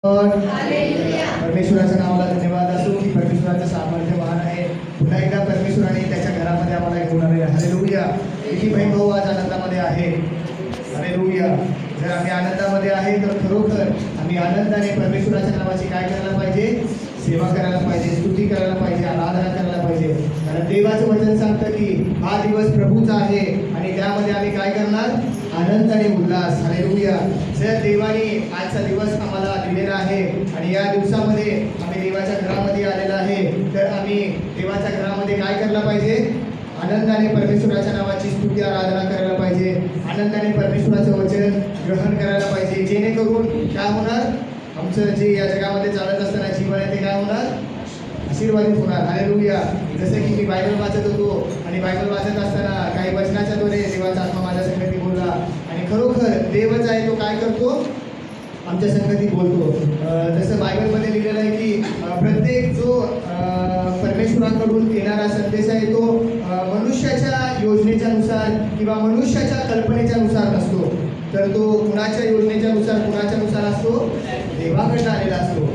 परमेश्वराच्या नावाला धन्यवाद असो की परमेश्वराचं सामर्थ्य महान आहे. पुन्हा एकदा परमेश्वराने त्याच्या घरामध्ये आम्हाला घेऊन आले. हालेलुया. किती बहीण भाऊ आज आनंदामध्ये आहे. हालेलुया. जर आम्ही आनंदामध्ये आहे तर खरोखर आम्ही आनंदाने परमेश्वराच्या नावाची काय करायला पाहिजे? सेवा करायला पाहिजे, स्तुती करायला पाहिजे, आराधना करायला पाहिजे. कारण देवाचं वचन सांगतं की हा दिवस प्रभूचा आहे आणि त्यामध्ये आम्ही काय करणार? आनंद आणि उल्हास. हालेलुया. जर देवाने आजचा दिवस आम्हाला दिलेला आहे आणि या दिवसामध्ये आम्ही देवाच्या घरामध्ये आलेला आहे तर आम्ही देवाच्या घरामध्ये काय करायला पाहिजे? आनंदाने परमेश्वराच्या नावाची स्तुती आराधना करायला पाहिजे. आनंदाने परमेश्वराचं वचन ग्रहण करायला पाहिजे. जेणेकरून काय होणार? आमचं जे या जगामध्ये चालत असताना जीवन आहे ते काय होणार? आशीर्वादित होणार. हालेलुया. जसं की मी बायबल वाचत होतो आणि बायबल वाचत असताना काही वचनाच्या द्वारे देवाचा आत्मा माझ्या संगती बोलला आणि खरोखर देवच आहे तो काय करतो? आमच्या संगती बोलतो. जसं बायबलमध्ये लिहिलेलं आहे की प्रत्येक जो परमेश्वराकडून येणारा संदेश आहे तो मनुष्याच्या योजनेच्या नुसार किंवा मनुष्याच्या कल्पनेच्या नुसार नसतो, तर तो कुणाच्या योजनेच्या नुसार कुणाच्या नुसार असतो? देवाकडनं आलेला असतो.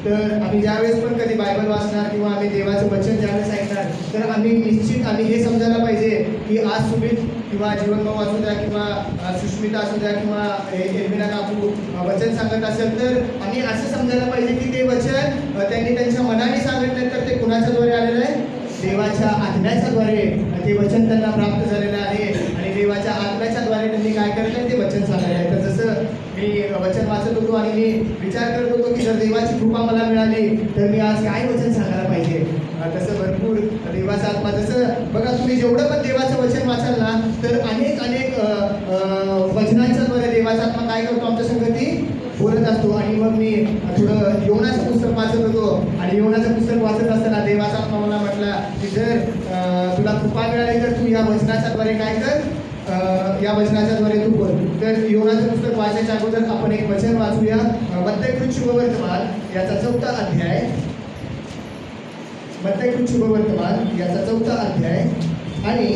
तर आम्ही ज्यावेळेस पण कधी बायबल वाचणार किंवा आम्ही देवाचं वचन ज्यावेळेस ऐकणार तर आम्ही निश्चित आम्ही हे समजायला पाहिजे की आज सुमित किंवा जीवनभाऊ असू द्या किंवा सुष्मिता असू द्या किंवा एल्मिना काकू वचन सांगत असेल तर आम्ही असं समजायला पाहिजे की ते वचन त्यांनी त्यांच्या मनाने सांगितलं तर ते कुणाच्याद्वारे आलेलं आहे? देवाच्या आज्ञाच्याद्वारे ते वचन त्यांना प्राप्त झालेलं आहे आणि देवाच्या आज्ञाच्याद्वारे त्यांनी काय करत आहे? ते वचन सांगायला आहे. तर जसं मी वचन वाचत होतो आणि मी विचार करत होतो की जर देवाची कृपा मला मिळाली तर मी आज काय वचन सांगायला पाहिजे. तसं भरपूर देवाचा आत्मा जसं बघा तुम्ही जेवढं पण देवाचं वचन वाचाल ना तर अनेक वचनांच्याद्वारे देवाचा आत्मा काय करतो? आमच्या संगती बोलत असतो. आणि मग मी थोडं योनाचं पुस्तक वाचत होतो आणि योनाचं पुस्तक वाचत असताना देवाचा आत्मा मला म्हटला की जर तुला कृपा मिळाली तर तू या वचनाच्याद्वारे काय कर? या वचनाच्याद्वारे तू बोल. तर योनाचं पुस्तक वाचायच्या अगोदर आपण एक वचन वाचूया. मत्तयकृत शुभवर्तमान याचा 4था अध्याय. मत्तयकृत शुभवर्तमान याचा 4था अध्याय आणि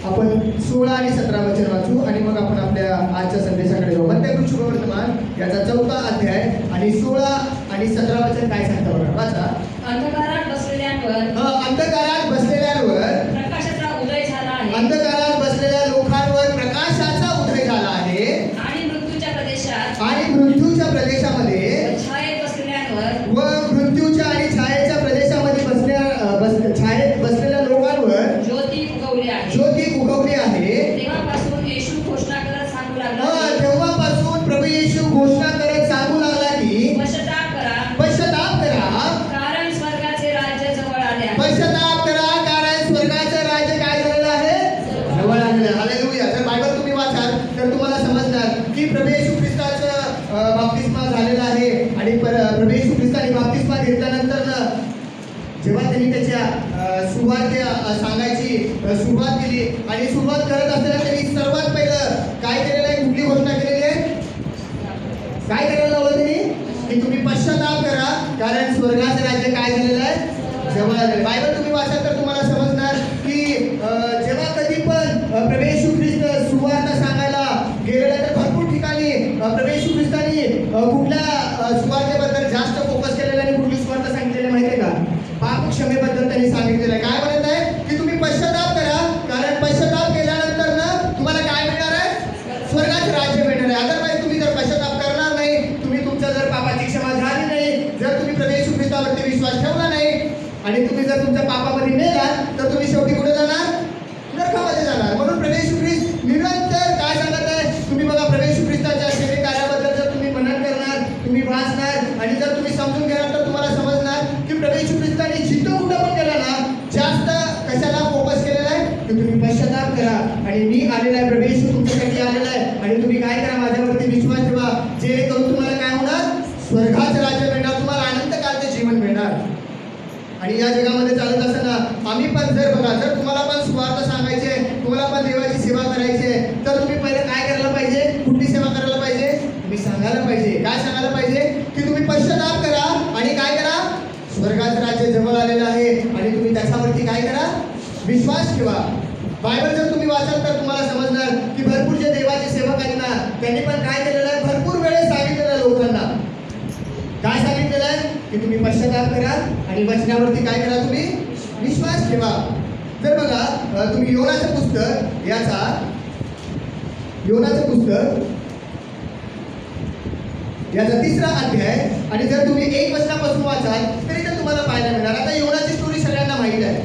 आपण 16 आणि 17 वचन वाचू आणि मग आपण आपल्या आजच्या संदेशाकडे जाऊ. मत्तयकृत शुभवर्तमान याचा 4था अध्याय आणि 16 आणि 17 वचन काय सांगता बघा. वाचा. अंधकारात बसलेल्यांवर प्रकाशाचा उदय झाला आहे. अंधकारात बसलेल्या लोकांवर प्रकाशाचा उदय झाला आहे आणि मृत्यूच्या प्रदेशामध्ये छायेत बसलेल्यांवर व मृत्यूच्या आणि छायेच्या प्रदेशामध्ये छायेत बसलेल्या लोकांवर ज्योती उगवली आहे. उगवली आहे. तेव्हापासून येशू घोषणा करत सांगू लागला तेव्हापासून प्रभू येशू घोषणा करत सांगू लागला की पश्चाताप करा कारण स्वर्गाचे राज्य जवळ आले आहे. पश्चाताप करा कारण स्वर्गाचं राज्य काय झालेलं आहे? जवळ आलेलं आहे. हालेलुया. जर बायबल तुम्ही वाचाल तर तुम्हाला समजणार की प्रभू येशू ख्रिस्ताचं बाप्तिस्मा झालेला आहे आणि प्रभू येशू ख्रिस्ताने बाप्तिस्मा घेतल्यानंतर जेव्हा त्यांनी त्याच्या सांगायची सुरुवात केली आणि सुरुवात करत असताना त्यांनी सर्वात पहिलं काय केलेलं आहे? कुठली घोषणा केलेली आहे? काय करायला लावलं त्यांनी? की तुम्ही पश्चाताप करा कारण स्वर्गाचं राज्य काय झालेलं आहे? जवळ आलेलं आहे. बायबल तुम्ही वाचाल तर तुम्हाला समजणार की जेव्हा कधी पण प्रभू येशू ख्रिस्त सुवार्ता सांगायला गेलेला तर भरपूर ठिकाणी प्रभू येशू ख्रिस्तानी कुठल्या सुवार्तेबद्दल जास्त फोकस केलेला आणि कुठली सुवार्ता सांगितलेली माहिती आहे का? पाप क्षमेबद्दल त्यांनी सांगितलेलं आहे. काय म्हणत आहे? की तुम्ही पश्चाताप करा कारण पश्चाताप केल्यानंतर ना तुम्हाला काय मिळणार आहे? स्वर्गाचे राज्य मिळणार आहे. अदरवाईज तुम्ही जर पश्चाताप करणार नाही, तुम्ही तुमच्या जर पापाची क्षमा झाली नाही, जर तुम्ही प्रभू येशू ख्रिस्तावरती विश्वास ठेवला नाही आणि तुम्ही जर तुमच्या पापामध्ये मेलात तर तुम्ही शेवटी कुठे जाणार? नरकामध्ये जाणार. म्हणून प्रभू येशू ख्रिस्त निरंतर काय सांगत आहे? तुम्ही बघा प्रभू येशू ख्रिस्ताच्या सेवे कार्याबद्दल जर तुम्ही मनन करणार, तुम्ही वाचणार आणि जर तुम्ही समजून घेणार तर तुम्हाला समजणार की प्रभू येशू ख्रिस्ताने जिथं कुठं पण केलं ना जास्त कशाला फोकस केलेला आहे? की तुम्ही पश्चाताप करा आणि मी आलेला आहे. प्रभू येशू तुमच्यासाठी आलेला आहे आणि तुम्ही काय करा? माझ्यावरती विश्वास ठेवा जेणेकरून तुम्हाला काय होणार? स्वर्गाचं राज्य मिळणार. तुम्हाला अनंतकालचे जीवन मिळणार. आणि या जगामध्ये चालत असताना आम्ही पण जर बघा जर तुम्हाला पण सुवार्ता सांगायची आहे, तुम्हाला पण देवाची सेवा करायची आहे तर तुम्ही पहिले काय करायला पाहिजे? कुठली सेवा करायला पाहिजे? तुम्ही सांगायला पाहिजे. काय सांगायला पाहिजे? की तुम्ही पश्चाताप करा आणि काय करा? स्वर्गाचं राज्य जवळ आलेलं आहे आणि तुम्ही त्याच्यावरती काय करा? विश्वास ठेवा. बायबल जर तुम्ही वाचाल तर तुम्हाला समजणार की भरपूर जे त्यांनी पण काय केलेलं आहे, भरपूर वेळेस सांगितलेलं आहे लोकांना. काय सांगितलेलं आहे की तुम्ही पश्चाताप करा आणि वचनावरती काय करा, तुम्ही विश्वास ठेवा. तर बघा तुम्ही योनाचं पुस्तक योनाचं पुस्तक याचा 3रा अध्याय आणि जर तुम्ही 1 वचनापासून वाचाल तरी तर तुम्हाला पाहायला मिळणार. आता योनाची स्टोरी सगळ्यांना माहीत आहे.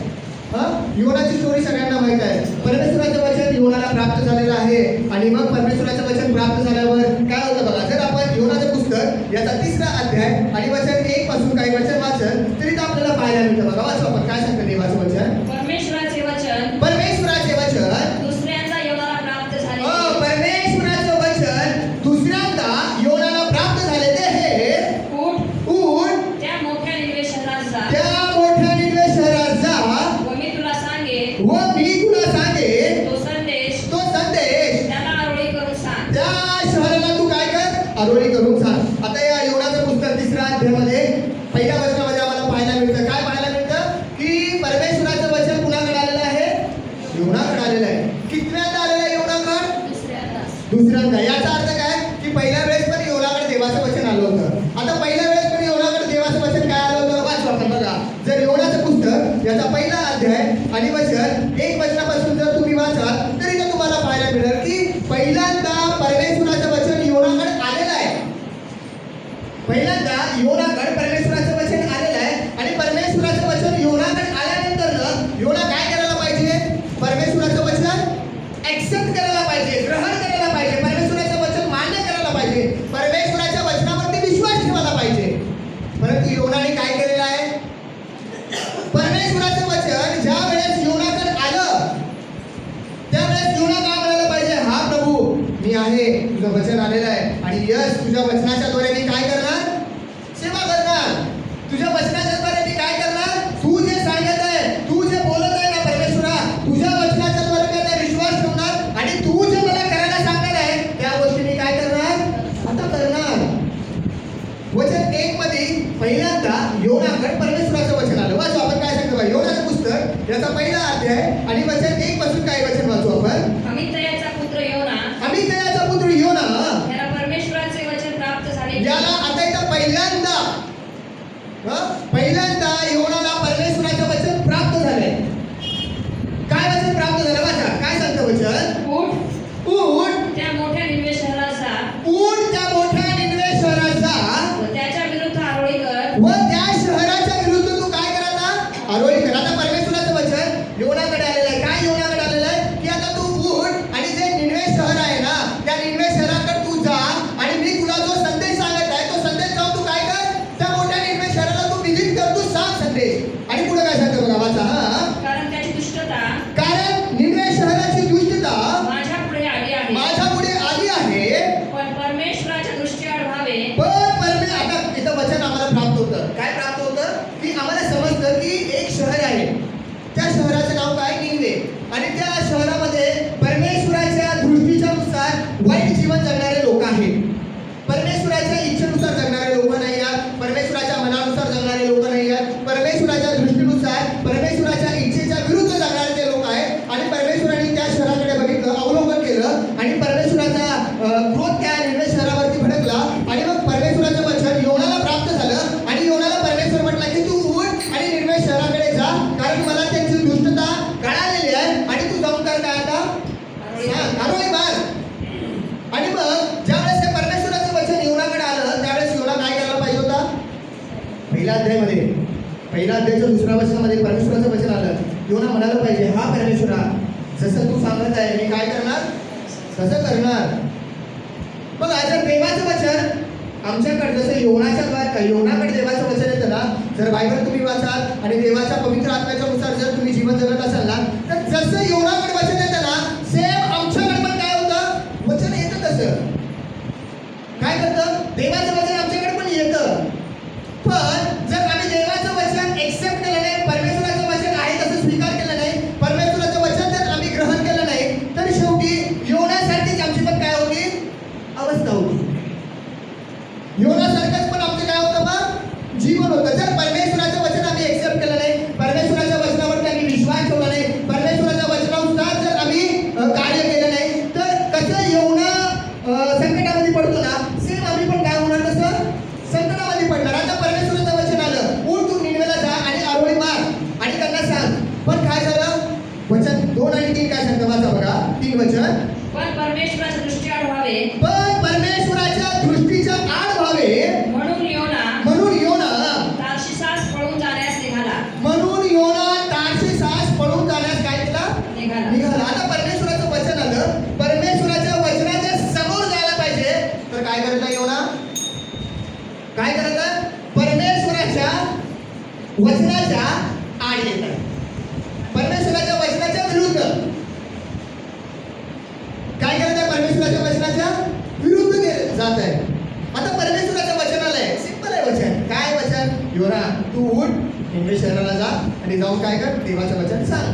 योनाची स्टोरी सगळ्यांना माहीत आहे. परमेश्वराचं वचन योनाला प्राप्त झालेलं आहे आणि मग परमेश्वराचं वचन प्राप्त झाल्यावर काय होतं बघा. जर आपण योनाचं पुस्तक याचा 3रा अध्याय आणि वचन 1 पासून काही वचन वाचन तरी तर आपल्याला पाहायला मिळतं. बघा वाचू आपण काय सांगतं देवाचं वचन. परमेश्वराचे वचन दुसऱ्यांदा योनाला प्राप्त झाले. परमेश्वराचं वचन दुसऱ्यांदा योनाला प्राप्त झाले. ते हे उठ त्या मोठ्या निनवे शहरात जा. व मी तुला सांगेन तो संदेश त्याला आरोळी करून सांग. त्या शहराला तू काय कर, आरोळी करून सांग. आता या योनाचं पुस्तक 3ऱ्या अध्यायामध्ये 1ल्या वचनामध्ये आम्हाला पाहायला मिळतं. काय पाहायला मिळतं की परमेश्वराचं वचन कुणाकडे आलेलं आहे, योनाकडे आलेलं आहे. कितव्यांदा आलेलं आहे योनाकडे, दुसऱ्यांदा. याचा अर्थ काय की पहिल्या वेळेस पण योनाकडे देवाचं वचन आलं होतं. आता पहिल्या वेळेस पण योनाकडे देवाचं वचन काय आलं होतं वाचू आपण. बघा जर योनाचं पुस्तक याचा 1ला अध्याय आणि वचन 1 वचनापासून जर तुम्ही वाचाल तरी तर तुम्हाला पाहायला मिळेल की पहिल्यांदा परमेश्वराचं वचन योनाकडे आलेलं आहे. पहिल्यांदा योनाकडे परमेश्वराचं वचन आलेलं आहे आणि परमेश्वराचं वचन योनाकडे आल्यानंतर योना काय करायला पाहिजे, परमेश्वराचं वचन ऍक्सेप्ट करायला पाहिजे, ग्रहण करायला पाहिजे, परमेश्वराचं वचन मान्य करायला पाहिजे, परमेश्वराच्या वचनावरती विश्वास ठेवायला पाहिजे. परंतु योनाने काय केलेलं आहे, परमेश्वराचं वचन ज्या वेळेस योनाकडे आलं त्यावेळेस योना काय म्हणायला पाहिजे, हा प्रभू मी आहे, तुझं वचन आलेलं आहे आणि यस तुझ्या वचनाच्या द्वारे मी काय करणार, सेवा करणार. तुझ्या वचनाच्या द्वारे मी काय करणार, तू जे सांगत आहे, तू जे बोलत आहे ना परमेश्वरा, तुझ्या वचनाच्या द्वारे मी आता विश्वास ठेवणार आणि तू जे मला करायला सांगणार आहे त्या गोष्टी मी काय करणार, आता करणार. वचन 1 मध्ये पहिल्यांदा योनाकडे परमेश्वराचं वचन आलं. वाचू आपण काय सांगतो योनाचं पुस्तक याचा 1ला अध्याय आणि वचन 1 पासून काही वचन वाचू आपण. अमित्याचा पुत्र योना याला परमेश्वराचे वचन प्राप्त झाले. याला आता इथं पहिल्यांदा योनाला परमेश्वराचं वचन प्राप्त झालंय. काय वचन प्राप्त झालं वाचा काय सांगतं वचन, उठ त्या मोठ्या निनवे शहरात जा. व त्याच्या विरुद्ध आरोळी कर. व त्या शहराच्या विरुद्ध तू काय करायचा, आरोळी कर. आता परमेश्वराचं वचन योनाकडे आलेलं आहे. काय योनाकडे आलेलं आहे की आता तू उठ आणि जे निनवे शहर आहे ना त्या निनवे शहराकडे तू जा आणि मी तुला जो संदेश सांगत आहे तो संदेश जाऊन तू काय कर, त्या मोठ्या निनवे शहराला तू विजिट कर, तू सांग संदेश. आणि पुढे काय सांगतं बघा वाचा. कारण त्याची दुष्टता, कारण निनवे शहराची दुष्टता माझ्या पुढे आली आहे. पण परमेश्वराच्या दृष्टीआड व्हावे. आता इथं वचन आम्हाला प्राप्त होतं. काय प्राप्त होतं की आम्हाला समजतं की एक शहर आहे, त्या शहराचं नाव काय, निनवे. आणि त्या शहरामध्ये परमेश्वराच्या दृष्टीच्या नुसार वाईट जीवन जगणारे लोक आहेत. परमेश्वराच्या इच्छेनुसार जगणारे लोक नाही आहेत, परमेश्वराच्या मनानुसार जगणारे लोक नाही आहेत, परमेश्वराच्या दृष्टीनुसार परमेश्वराच्या इच्छेच्या विरुद्ध जगणारे ते लोक आहेत. आणि परमेश्वराने त्या शहराकडे बघितलं, अवलोकन केलं आणि परमेश्वराचा क्रोध त्या निनवे शहरावरती भडकला. आणि मग परमेश्वराचं वचन योनाला प्राप्त झालं आणि योनाला परमेश्वर म्हटलं की तू उठ आणि निनवे शहराकडे जा, कारण मला त्यांची दुष्टता कळालेली आहे आणि तू जाऊन कर काय आता आरोळी मार. आणि मग ज्यावेळेस हे परमेश्वराचं वचन योनाकडे आलं त्यावेळेस योना काय करायला पाहिजे होता, पहिल्या अध्यायाच्या 2ऱ्या वचनामध्ये परमेश्वराचं वचन आलं. योना म्हणायला पाहिजे, हा परमेश्वरा जसं तू सांगत आहे मी काय करणार तसं करणार. बघा जर देवाचं वचन आमच्याकडे जसं योनाकडे देवाचं वचन येतं ना, जर बायबल तुम्ही वाचाल आणि देवाच्या पवित्र आत्म्याच्या नुसार जर तुम्ही जीवन जगत असाल ना, तर जसं योनाकडे वचन येतं ना सेम आमच्याकडे पण काय होतं, वचन येतं. तसं काय करतं, देवाचं वचन आमच्याकडे पण येतं. पण जर आम्ही देवाचं वचन एक्सेप्ट केलं नाही, परमेश्वराचं वचन आहे तसं स्वीकार केलं नाही, परमेश्वराचं वचन जर आम्ही ग्रहण केलं नाही, तर शेवटी योनासारखीच आमची पण काय होती अवस्था होती. योनासारखंच पण आमचं काय होतं मग जीवन होतं. जर परमेश्वराचं वचन आम्ही एक्सेप्ट केलं नाही, परमेश्वराच्या वचनावरती आम्ही विश्वास ठेवला नाही, परमेश्वराच्या वचनानुसार जर आम्ही कार्य केलं नाही, तर कसं योना संकटात परमेश्वराच्या दृष्टीआड व्हावे पण परमेश्वराच्या दृष्टीच्या आड व्हावे म्हणून योना तार्शिसास पळून जाण्यास निघाला. तार्शिसास पळून जाण्यास काय केला? निघाला. आता परमेश्वराचं वचन आलं, परमेश्वराच्या वचनाच्या समोर जायला पाहिजे, तर काय करत योना? काय करत? परमेश्वराच्या वचनाच्या आड येत आहे, परमेश्वराच्या वचनाच्या विरुद्ध. काय करत आहे? परमेश्वराच्या वचनाच्या विरुद्ध जात आहे. आता परमेश्वराचं वचन आलंय, सिंपल आहे वचन. काय वचन? योना तू उठ, निनवे शहराला जा आणि जाऊन काय कर? देवाचं वचन सांग.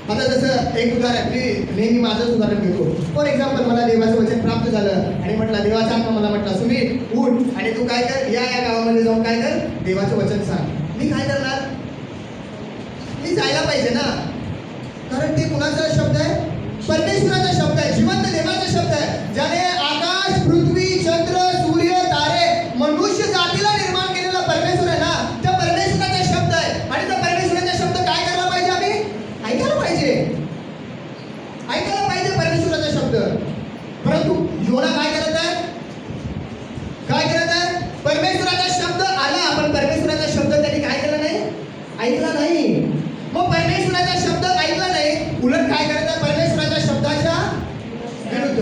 आता जसं एक उदाहरण, मी नेहमी माझंच उदाहरण घेतो. फॉर एक्झाम्पल, मला देवाचं वचन प्राप्त झालं आणि म्हटलं, देवाचा आत्मा मला म्हटलं, सुमित उठ आणि तू काय कर? या गावामध्ये जाऊन काय कर? देवाचं वचन सांग. मी काय करणार? मी जायला पाहिजे ना, कारण ते कुणाचा शब्द आहे? परमेश्वराचा शब्द आहे, जिवंत देवाचा शब्द आहे, ज्याने आकाश, पृथ्वी, चंद्र, सूर्य, तारे, मनुष्य जातीला निर्माण केलेला परमेश्वर आहे ना, त्या परमेश्वराचा शब्द आहे. आणि त्या परमेश्वराचा शब्द काय करायला पाहिजे? आम्ही ऐकायला पाहिजे परमेश्वराचा शब्द. परंतु योना काय करत आहे? परमेश्वराचा शब्द आला, पण परमेश्वराचा शब्द त्यांनी काय केला नाही? ऐकला नाही. मग परमेश्वराचा शब्द ऐकला नाही, उलट काय करत आहे? परमेश्वराच्या शब्दाच्या विरुद्ध.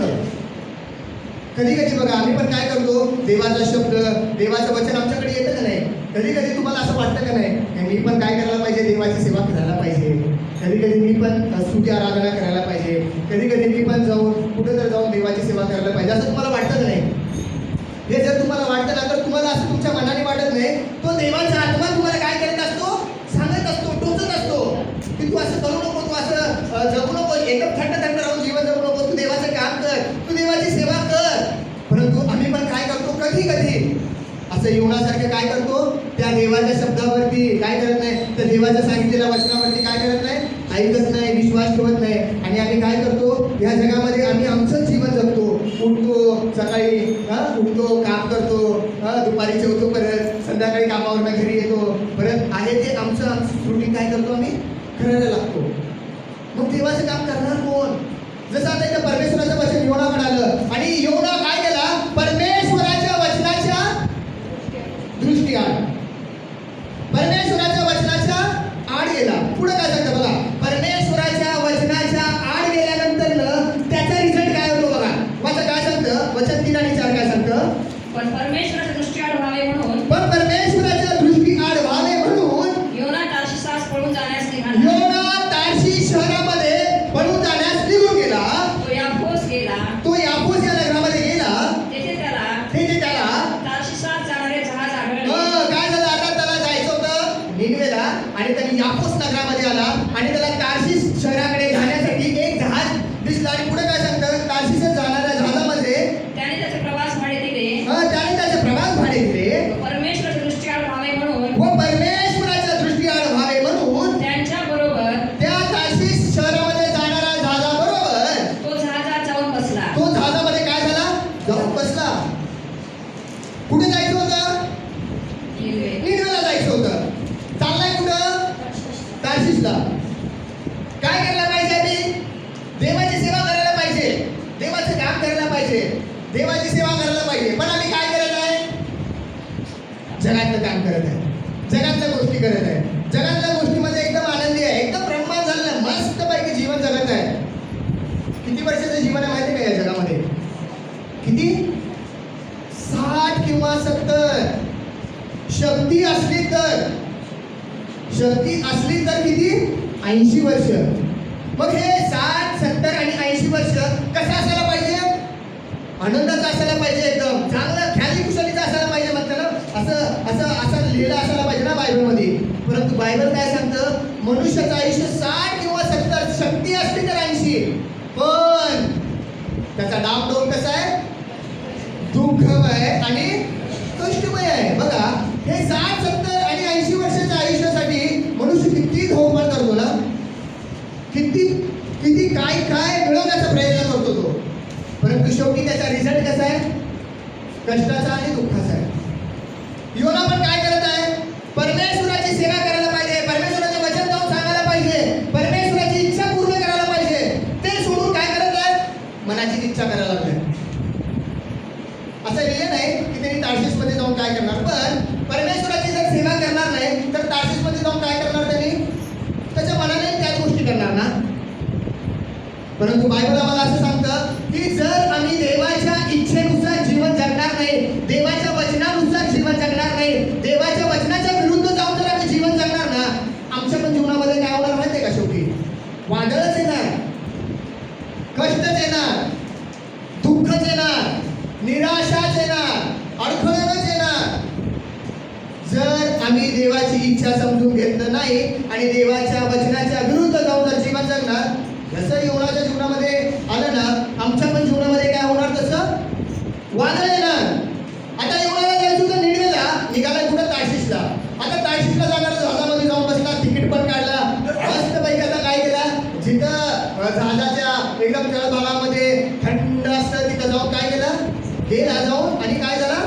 कधी कधी बघा, आम्ही पण काय करतो? देवाचा शब्द, देवाचं वचन आमच्याकडे येतं का नाही? कधी कधी तुम्हाला असं वाटतं का नाही, मी पण काय करायला पाहिजे? देवाची सेवा करायला पाहिजे. कधी कधी मी पण स्तुती आराधना करायला पाहिजे. कधी कधी मी पण जाऊन कुठे तर जाऊन देवाची सेवा करायला पाहिजे, असं तुम्हाला वाटतं का नाही? हे जर तुम्हाला वाटतं ना, तर तुम्हाला असं तुमच्या मनाने वाटत नाही, तो देवाचा आत्मा तुम्हाला काय करत असतो? सांगत असतो, टोचत असतो की तू असं करू नको, तू असं जगू नको, एकदम थंड राहून जीवन जगू नको, तू देवाचं काम कर, तू देवाची सेवा कर. परंतु आम्ही पण काय करतो? कधी कधी असं योनासारखं काय करतो? त्या देवाच्या शब्दावरती काय करत नाही, त्या देवाच्या सांगितलेल्या वचनावरती काय करत नाही? ऐकत नाही, विश्वास ठेवत नाही. आणि आम्ही काय करतो? या जगामध्ये आम्ही आमचं जीवन जगतो. उठतो सकाळी, उठतो, काम करतो, दुपारी जेवतो, परत संध्याकाळी कामावरनं घरी येतो, परत आहे ते आमचं रुटीन काय करतो? आम्ही करायला लागतो. मग देवाचं काम करणार कोण? जसं आता इथं परमेश्वराचं वचन योनाकडे आलं आणि योना काय केला? परमेश्वराच्या वचनाच्या दृष्टी आड, परमेश्वराच्या वचनाच्या आड गेला. पुढे काय सांगतं बघा, परमेश्वराच्या वचनाच्या आड गेल्यानंतर त्याचा रिझल्ट काय होतो बघा. वाचा काय सांगतं? वचन 3 आणि 4 काय सांगतं? पण परमेश्वराच्या दृष्टीआड व्हावे म्हणून योना तार्शिसास पळून जाण्यास निघाला. योना तार्शिश शहरामध्ये पळून जाण्यास निघून गेला. तो याफोस या नगरामध्ये गेला. तेथे त्याला तार्शिसास जाणारे जहाज आढळले. काय झालं? आता त्याला जायचं होतं निनवेला आणि त्यांनी याफोस नगरामध्ये आला आणि त्याला तार्शिश शहराकडे जाण्यासाठी एक जहाज दिसलं. आणि पुढे काय सांगतं? तार्शिश जाणाऱ्या जहाजामध्ये त्याने त्याचे प्रवास भाडे दिले. परमेश्वराच्या दृष्टीआड व्हावे म्हणून त्यांच्या बरोबर त्या तार्शिश शहरामध्ये जाणाऱ्या जहाजाबरोबर तो जहाजात जाऊन बसला. तो जहाजामध्ये काय झाला? जाऊन बसला. कुठे जायचं होतं? निनवेला जायचं होतं. चाललाय कुठं? तार्शिशला. काय करायला पाहिजे? आम्ही देवाची सेवा करायला पाहिजे, देवाचं काम करायला पाहिजे, देवाची सेवा करायला पाहिजे. पण आम्ही काय करत आहे? जगातलं काम करत आहे, जगातल्या गोष्टी करत आहे, जगातल्या गोष्टीमध्ये एकदम आनंदी आहे, एकदम ब्रह्मांड झालेलं मस्त पैकी जीवन जगत आहे. किती वर्षाचं जीवन आहे माहिती का या जगामध्ये? किती? 60 किंवा 70. शक्ती असली तर किती? 80 वर्ष. मग हे 60, 70 आणि 80 वर्ष कसं असायला पाहिजे? आनंदाचं असायला पाहिजे, एकदम चांगलं ख्याली कुशलीचं असायला पाहिजे म्हणतं ना. असं लिहिलं असायला पाहिजे ना बायबलमध्ये. परंतु बायबल काय सांगतं? मनुष्याचं आयुष्य 60 किंवा 70, शक्ती असली तर 80, पण त्याचा डावडोल कसा आहे? दुःखमय आणि कष्टमय आहे. बघा, हे 60, 70 आणि 80 वर्षाच्या आयुष्यासाठी मनुष्य किती धावपळ करतो ना, किती काय मिळवण्याचा प्रयत्न करतो तो. परंतु शेवटी त्याचा रिझल्ट कसा आहे? कष्टाचा आणि दुःखाचा आहे. योना पण काय करत आहे? परमेश्वराची सेवा करायला पाहिजे, परमेश्वराचे वचन जाऊन सांगायला पाहिजे, परमेश्वराची इच्छा पूर्ण करायला पाहिजे. ते सोडून काय करत मनाची इच्छा करायला लागल्या. असं लिहिलं नाही की त्यांनी तार्शिषमध्ये जाऊन काय करणार, पण परमेश्वराची जर सेवा करणार नाही तर तार्शिषमध्ये जाऊन काय करणार त्यांनी? त्याच्या मनाने त्याच गोष्टी करणार ना. परंतु बायबल आम्हाला असं सांगतं की जर आम्ही देवाच्या इच्छेनुसार जीवन जगणार नाही, देवाच्या वचनानुसार जीवन जगणार नाही, देवाच्या वचनाच्या विरुद्ध जाऊन जर आम्ही जीवन जगणार ना, आमच्या पण जीवनामध्ये काय होणार माहिती आहे का? शेवटी वादळच येणार, कष्टच येणार, दुःखच येणार, निराशाच येणार, अडखळणच येणार. जर आम्ही देवाची इच्छा समजून घेतलं नाही आणि देवाच्या वचनाच्या विरुद्ध जाऊन जर जीवन जगणार, जसं योनाच्या जीवनामध्ये आलं ना, आमच्या पण जीवनामध्ये काय होणार? तसं वादळ येणार. आता योनाला जायचं होतं निनिवेला, निघाला कुठं? तार्शिषला. आता तार्शिषला जाणार जहाजामध्ये जाऊन बसला, तिकीट पण काढला, मस्तपैकी आता काय केला? जिथं जहाजाच्या एकदम तळभागामध्ये थंड असतं तिथं जाऊन काय केलं? गेला जाऊन आणि काय झाला?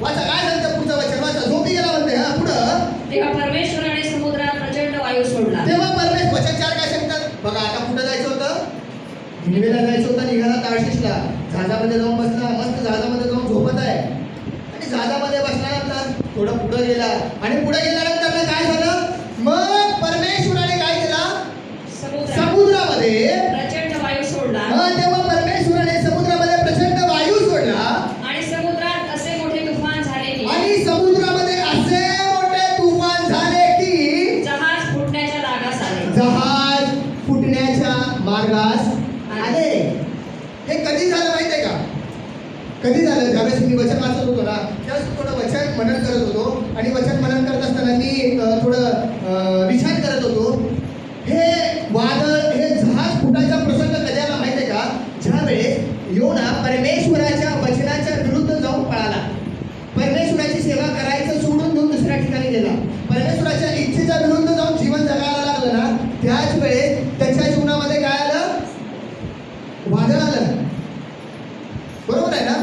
वाचा, काय सांगतं पुढचं वचन? वाचा. झोपी गेला म्हणते. हा, पुढं. तेव्हा परमेश्वराने समुद्रात प्रचंड वायू सोडला. तेव्हा वचन 4 काय सांगतात बघा. आता कुठं जायचं होतं? निनिवेला जायचं होतं, निघाला तार्शिषला, जहाजामध्ये जाऊन बसला, मस्त जहाजामध्ये जाऊन झोपत आहे. आणि जहाजामध्ये बसल्यानंतर थोडं पुढं गेला आणि पुढे गेल्यानंतर काय झालं? मग परमेश्वराने काय केला? समुद्रामध्ये प्रचंड वायू सोडला. तेव्हा परमेश्वराने समुद्रामध्ये प्रचंड वायू सोडला आणि समुद्रात असे मोठे तुफान झाले की आणि समुद्रामध्ये असे मोठे तुफान झाले की जहाज फुटण्याच्या लागास आले. जहाज फुटण्याच्या मार्गास आले. हे कधी झालं माहिती आहे का? कधी झालं? ज्यावेळेस मी वचन वाचत होतो ना, त्यावेळेस थोडं वचन मनन करत होतो आणि वचन मनन करत असताना मी थोडं विचार करत होतो. हे वादळ, हे जहाज फुटायचा प्रसंग कधी आला माहिती आहे का? ज्यावेळेस योना परमेश्वराच्या वचनाच्या विरुद्ध जाऊन पळाला, परमेश्वराची सेवा करायचं सोडून देऊन दुसऱ्या ठिकाणी गेला, परमेश्वराच्या इच्छेच्या विरुद्ध जाऊन जीवन जगायला लागलं ना, त्याच वेळेस त्याच्या जीवनामध्ये काय आलं? वादळ आलं. बरोबर आहे ना?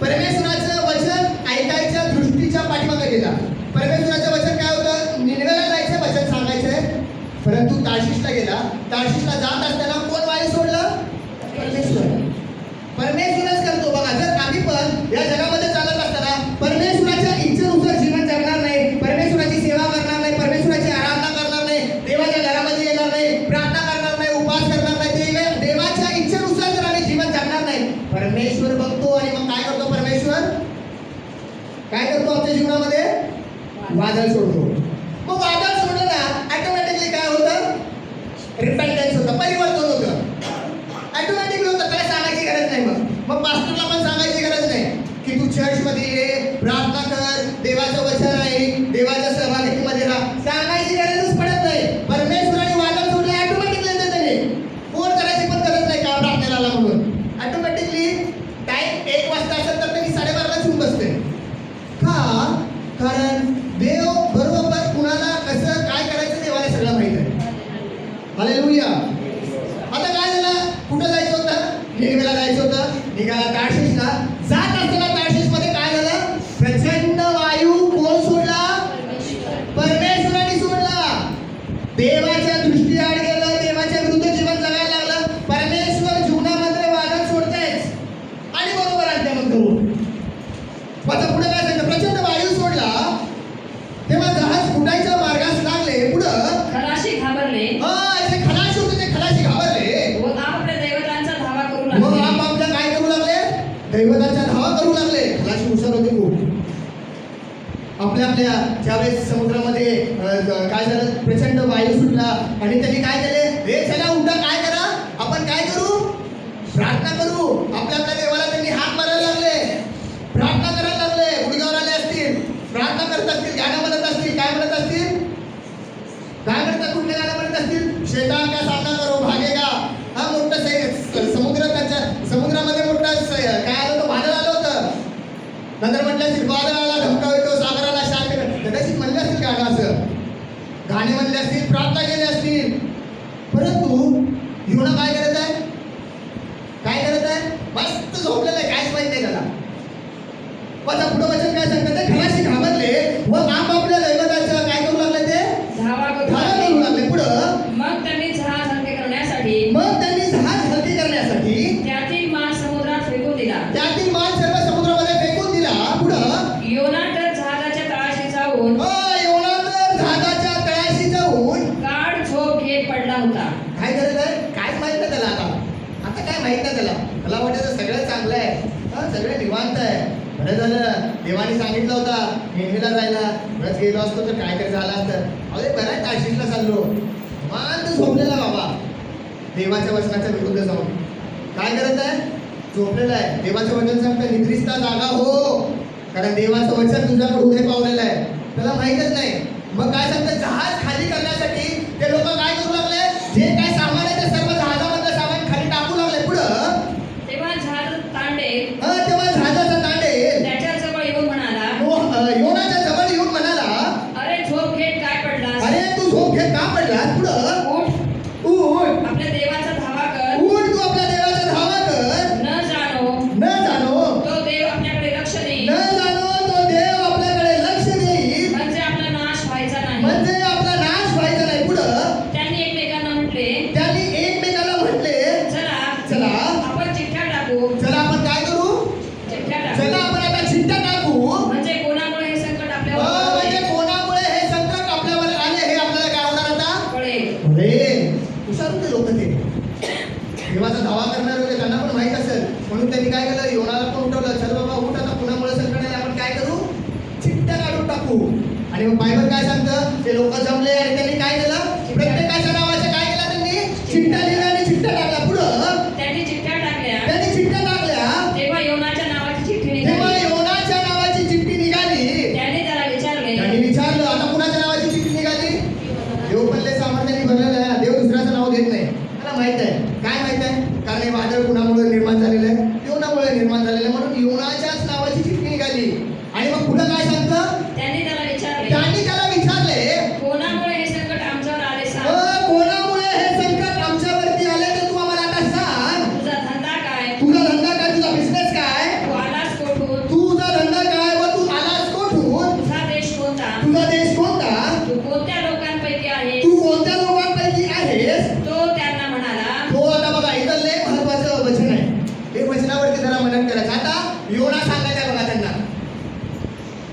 परमेश्वराचं वचन ऐकायच्या दृष्टीच्या पाठीमागे गेला. परमेश्वराचं वचन काय होतं? निनिवेला जायचं, वचन सांगायचंय. परंतु तार्शिषला गेला. तार्शिषला जात असताना कोण वायू सोडलं? परमेश्वर. परमेश्वरच करतो. बघा, जर आम्ही पण या जगामध्ये चालत असताना परमेश्वराच्या इच्छेनुसार जीवन जगणार नाही, परमेश्वराची सेवा करणार नाही, परमेश्वराची आराधना करणार नाही, देवाच्या घरामध्ये येणार नाही, प्रार्थना करणार नाही, उपवास करणार नाही, देवाच्या इच्छेनुसार जर आम्ही जीवन जगणार नाही, परमेश्वर बघतो आणि मग काय करतो? परमेश्वर काय करतो आमच्या जीवनामध्ये? वादळ सोडतो. मग वादळ सोडलं ना, ऑटोमॅटिकली काय होतं? रिपेंटन्स होतं, परिवर्तन होतं. ऑटोमॅटिकली होतं, त्याला सांगायची गरज नाही. मग पास्टरला पण सांगायची गरज नाही की तू चर्चमध्ये ये, प्रार्थना कर, देवाचं वचन आहे, देवाच्या सहभागितीमध्ये राहा. सांगायची गरजच पडत नाही. परमेश्वराने वादळ सोडलं, ऑटोमॅटिकली येतं त्याने. फोन करायची पण गरज नाही का प्रार्थनेला आला म्हणून. ऑटोमॅटिकली टाईम 1 वाजता असेल तर त्यांनी 12:30ला येऊन बसते. का? कारण देव बरोबर कुणाला कसं काय करायचं देवाला सगळं माहित आहे. हालेलुया. आता काय झालं? कुठं जायचं होतं? निनिवेला जायचं होतं, निघाला तार्शिषला. जात असताना तार्शिषमध्ये काय झालं? प्रचंड वायू कोण सोडला? परमेश्वराने सोडला. देवाच्या दृष्टीआड गेलं, देवाच्या विरुद्ध जीवन जगायला लागलं. परमेश्वर जीवनामध्ये वादळ सोडतेच आणि बरोबर आणते मग धरून. आता पुढे काय सांगतं? प्रचंड वायू सोडला तेव्हा जहाज फुटायच्या मार्गास लागले. पुढं खलाशी घाबरले. जे खलाशी होते ते खलाशी घाबरले व आपापल्या दैवतांचा धावा करू मग लागले. आपापल्या काय करू लागले? दैवतांच्या धावा करू लागले. खलाशी हुशार होते खूप. आपल्या ज्यावेळेस समुद्रामध्ये काय झालं? प्रचंड वायू सुटला आणि त्यांनी काय केले? हे चला उठा, काय करा? आपण काय करू? प्रार्थना करू. आपल्या देवाला त्यांनी हात मारायला लागले, प्रार्थना करायला लागले. गुडघ्यावर आले असतील, प्रार्थना करत असतील, गाणं म्हणत असतील. काय म्हणत असतील? काय म्हणतात? कुठले गाणं म्हणत असतील? शैतान का सामना करो भागेगा. हा मोठं समुद्र, त्यांच्या समुद्रामध्ये मोठं काय आलं होतं? वादळ आलं होतं. नंतर म्हटलं असतील वादळ आला, धमकावतो, सागराला शांत कर. कदाचित म्हणले असतील गाणं, असं गाणे म्हणले असतील, प्रार्थना केली असतील. परंतु योना काय करत आहे? काय करत आहे? मस्त झोपलेलं आहे, काहीच माहित नाही त्याला. आता पुढं वचन काय सांगतात? ते खलाशी घाबरले व आपापल्या दैवताचं काय करू लागले? ते धावा करू धावा करू लागले. पुढं मग त्यांनी जहाज हलके करण्यासाठी सगळे निवांत आहे. बरं झालं देवाने सांगितलं होता निनिवेला जायला, बरंच गेलो असतो तर काहीतरी झालं असतं. अरे बरं आहे तार्शीसला चाललो, निवांत झोपलेला बाबा देवाच्या वचनाच्या विरुद्ध जाऊन. काय करत आहे? झोपलेला आहे. देवाचं वचन सांगतं निद्रिस्ता जागा हो, कारण देवाचं वचन तुझ्याकडे उभे पावलेलं आहे. त्याला माहीतच नाही. मग काय सांगतं, जहाज खाली करण्यासाठी ते लोक काय करू लागले, जे काय सामान आहे ते सर्व जहाजामधलं सामान खाली टाकू लागले. पुढं तेव्हा जहाज तांडेल तेव्हा जहाजाचा तांडे त्याच्याजवळ येऊन म्हणाला, योनाच्या जवळ येऊन म्हणाला, अरे झोप घेत काय पडलास? अरे तू झोप घेत का पडलास? पुढं उठ, उठ, आपल्या देवाचा धावा कर. उठ, तू आपल्या देवाचा धावा कर. न जाणो न जाणो, तो देव आपल्याकडे लक्ष देईल, न जाणो तो देव आपल्याकडे लक्ष देईल, म्हणजे आपला नाश व्हायचा नाही. म्हणजे आपला नाश व्हायचा नाही. पुढं त्यांनी एकमेकांना म्हटले, त्यांनी एकमेकाला म्हटले, चला चला आपण चिठ्ठ्या टाकू. चला आपण काय करू, चिठ्ठ्या चला टाकू आपण आता चिठ्ठ्या टाकू. म्हणजे कोणामुळे हे संकट आपल्यावर म्हणजे आले कोणामुळे हे संकट आपल्यावर आले हे आपल्याला काय होणार आता कळेल. अरे हुशार होते लोक, ते देवाचा धावा करणार होते, त्यांना पण माहित असेल. म्हणून त्यांनी काय केलं, योनाला पण उठवलं, चल बाबा उठ, आता कुणामुळे संकट आहे आपण काय करू, चिठ्ठ्या काढून टाकू. आणि मग बायबल काय सांगतं, ते लोक जमले आणि त्यांनी काय केलं, प्रत्येकाच्या नावाचे काय केलं, त्यांनी चिठ्ठ्या लिहिल्या आणि चिठ्ठ्या टाकल्या. पुढं त्यांनी चिठ्ठ्या टाकल्या. त्यांनी चिठ्ठ्या टाकल्या. तेव्हा योनाच्या नावाची चिठ्ठी तेव्हा निघाली. योनाच्या नावाची चिठ्ठी निघाली. त्याने त्याला विचारले, त्यांनी विचारलं, आता कुणाच्या नावाची चिठ्ठी निघाली? देव पल्ले सामर्थ्याने भरलेलं आहे. देव दुसऱ्याचं नाव देत नाही. मला माहित आहे. काय माहित आहे? कारण हे वादळ कुणामुळे निर्माण झालेलं आहे, योनामुळे निर्माण झालेलं आहे. म्हणून योनाच्याच नावाची चिठ्ठी निघाली. आणि मग पुढे काय सांगतं, त्यांनी त्याला विचारले, त्यांनी त्याला विचारले, कोणामुळे हे संकट आमच्यावर आले सांग. कोणामुळे हे संकट आमच्यावरती आले ते तू आम्हाला आता सांग. तुझा धंदा काय? तुझा धंदा काय, तुझा बिझनेस काय, तू आलास कोठून? तुझा धंदा काय व तू आलास कोठून, तुझा देश कोणता? तुझा देश कोणता, तू कोणत्या लोकांपैकी आहेस? तू कोणत्या लोकांपैकी आहेस. तो त्यांना म्हणाला, हो आता बघा इथं लय महत्वाचं वचन आहे. हे वचनावरती जरा मनन करायचं. आता योना सांगायचा बघा त्यांना.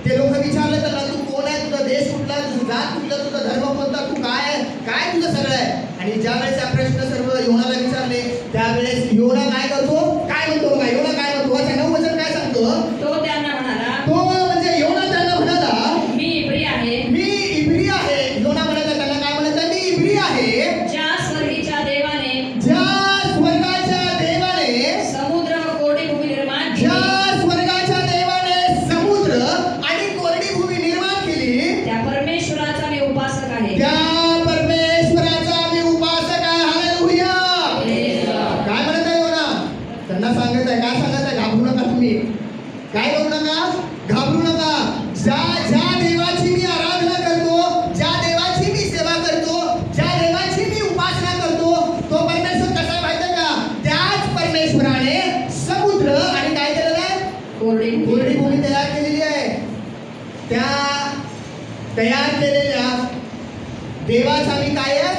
ते लोक विचारलं त्यांना, तू कोण आहे, तुझा देश कुठला, तुझं जात कुठलं, तुझा धर्म कोणता, तू काय आहे, काय तुझं सगळं आहे. आणि ज्या वेळेस हा प्रश्न सर्व योनाला विचारले त्यावेळेस योना काय करतो, काय म्हणतो बघा, योना काय म्हणतो, अच्छा 9 वचन काय सांगतो, तो त्यांना म्हणाला, तो म्हणजे योना त्यांना म्हणाला, मी इब्री आहे. मी इब्री आहे. योना म्हणाला त्यांना काय म्हणाला, मी इब्री आहे. ज्या स्वर्गीच्या देवाने ज्या स्वर्गाच्या देवाने समुद्र व कोरडी भूमी निर्माण ज्या केली, स्वर्गाच्या देवाने समुद्र आणि कोरडी भूमी निर्माण केली, त्या परमेश्वराचा मी उपासक आहे. त्या परमेश्वराचा मी उपासक आहे. हालेलुया. काय म्हणत आहे योना, त्यांना सांगत आहे, काय सांगत आहे, घाबरू नका तुम्ही, काय करू नका, घाबरू नका. ज्या देवाची मी आराधना करतो, ज्या देवाची मी सेवा करतो, ज्या देवाची मी उपासना करतो, तो परमेश्वर कसा आहे माहिती आहे का, त्याच परमेश्वराने समुद्र आणि काय केलेलं आहे, कोरडी कोरडी भूमी तयार केलेली आहे. त्या तयार केलेल्या देवाचा मी काय आहे,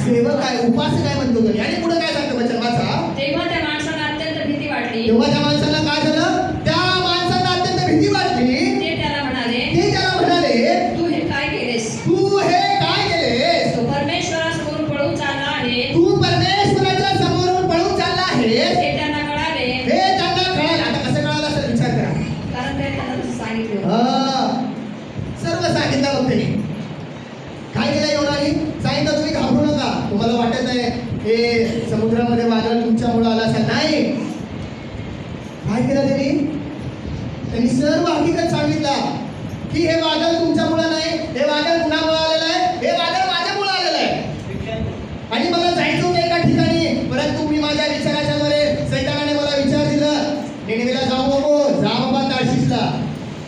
सेवक आहे, उपासक आहे म्हणतो तुम्ही. आणि पुढे काय सांगतो वचन वाचा, तेव्हा त्या माणसाला अत्यंत भीती वाटली. तेव्हा त्या माणसाला काय झालं, त्या माणसाला अत्यंत भीती वाटली. ते त्याला म्हणाले, ते त्याला म्हणाले, तू हे काय केलेस? तू हे काय केलेस, तो परमेश्वरासमोरून पळून चालला आहे. तू परमेश्वराच्या समोरून पळून चालला आहेस. हे त्यांना कळाले, हे त्यांना कळालं. आता कसं कळालं असेल विचार करा. कारण त्याने त्यांना तसं सांगितलं. सर्व सांगितलं मग त्यांनी. काय केलं योनाने, सांगितलं तुम्ही घाबरू नका. तुम्हाला वाटत आहे हे समुद्रामध्ये वादळ तुमच्यामुळे आला असेल, नाही. काय केलं त्यांनी सर्व हकीकत सांगितला की हे वादळ तुमच्यामुळे नाही, हे वादळ कुणामुळे आलेलं आहे, हे वादळ माझ्यामुळे आलेलं आहे. आणि मला जायचं होतं एका ठिकाणी, परंतु मी माझ्या विचाराच्या द्वारे सैतानाने मला विचार दिलं, निनिवेला जाऊ नको, जा बाबा तार्शीसला.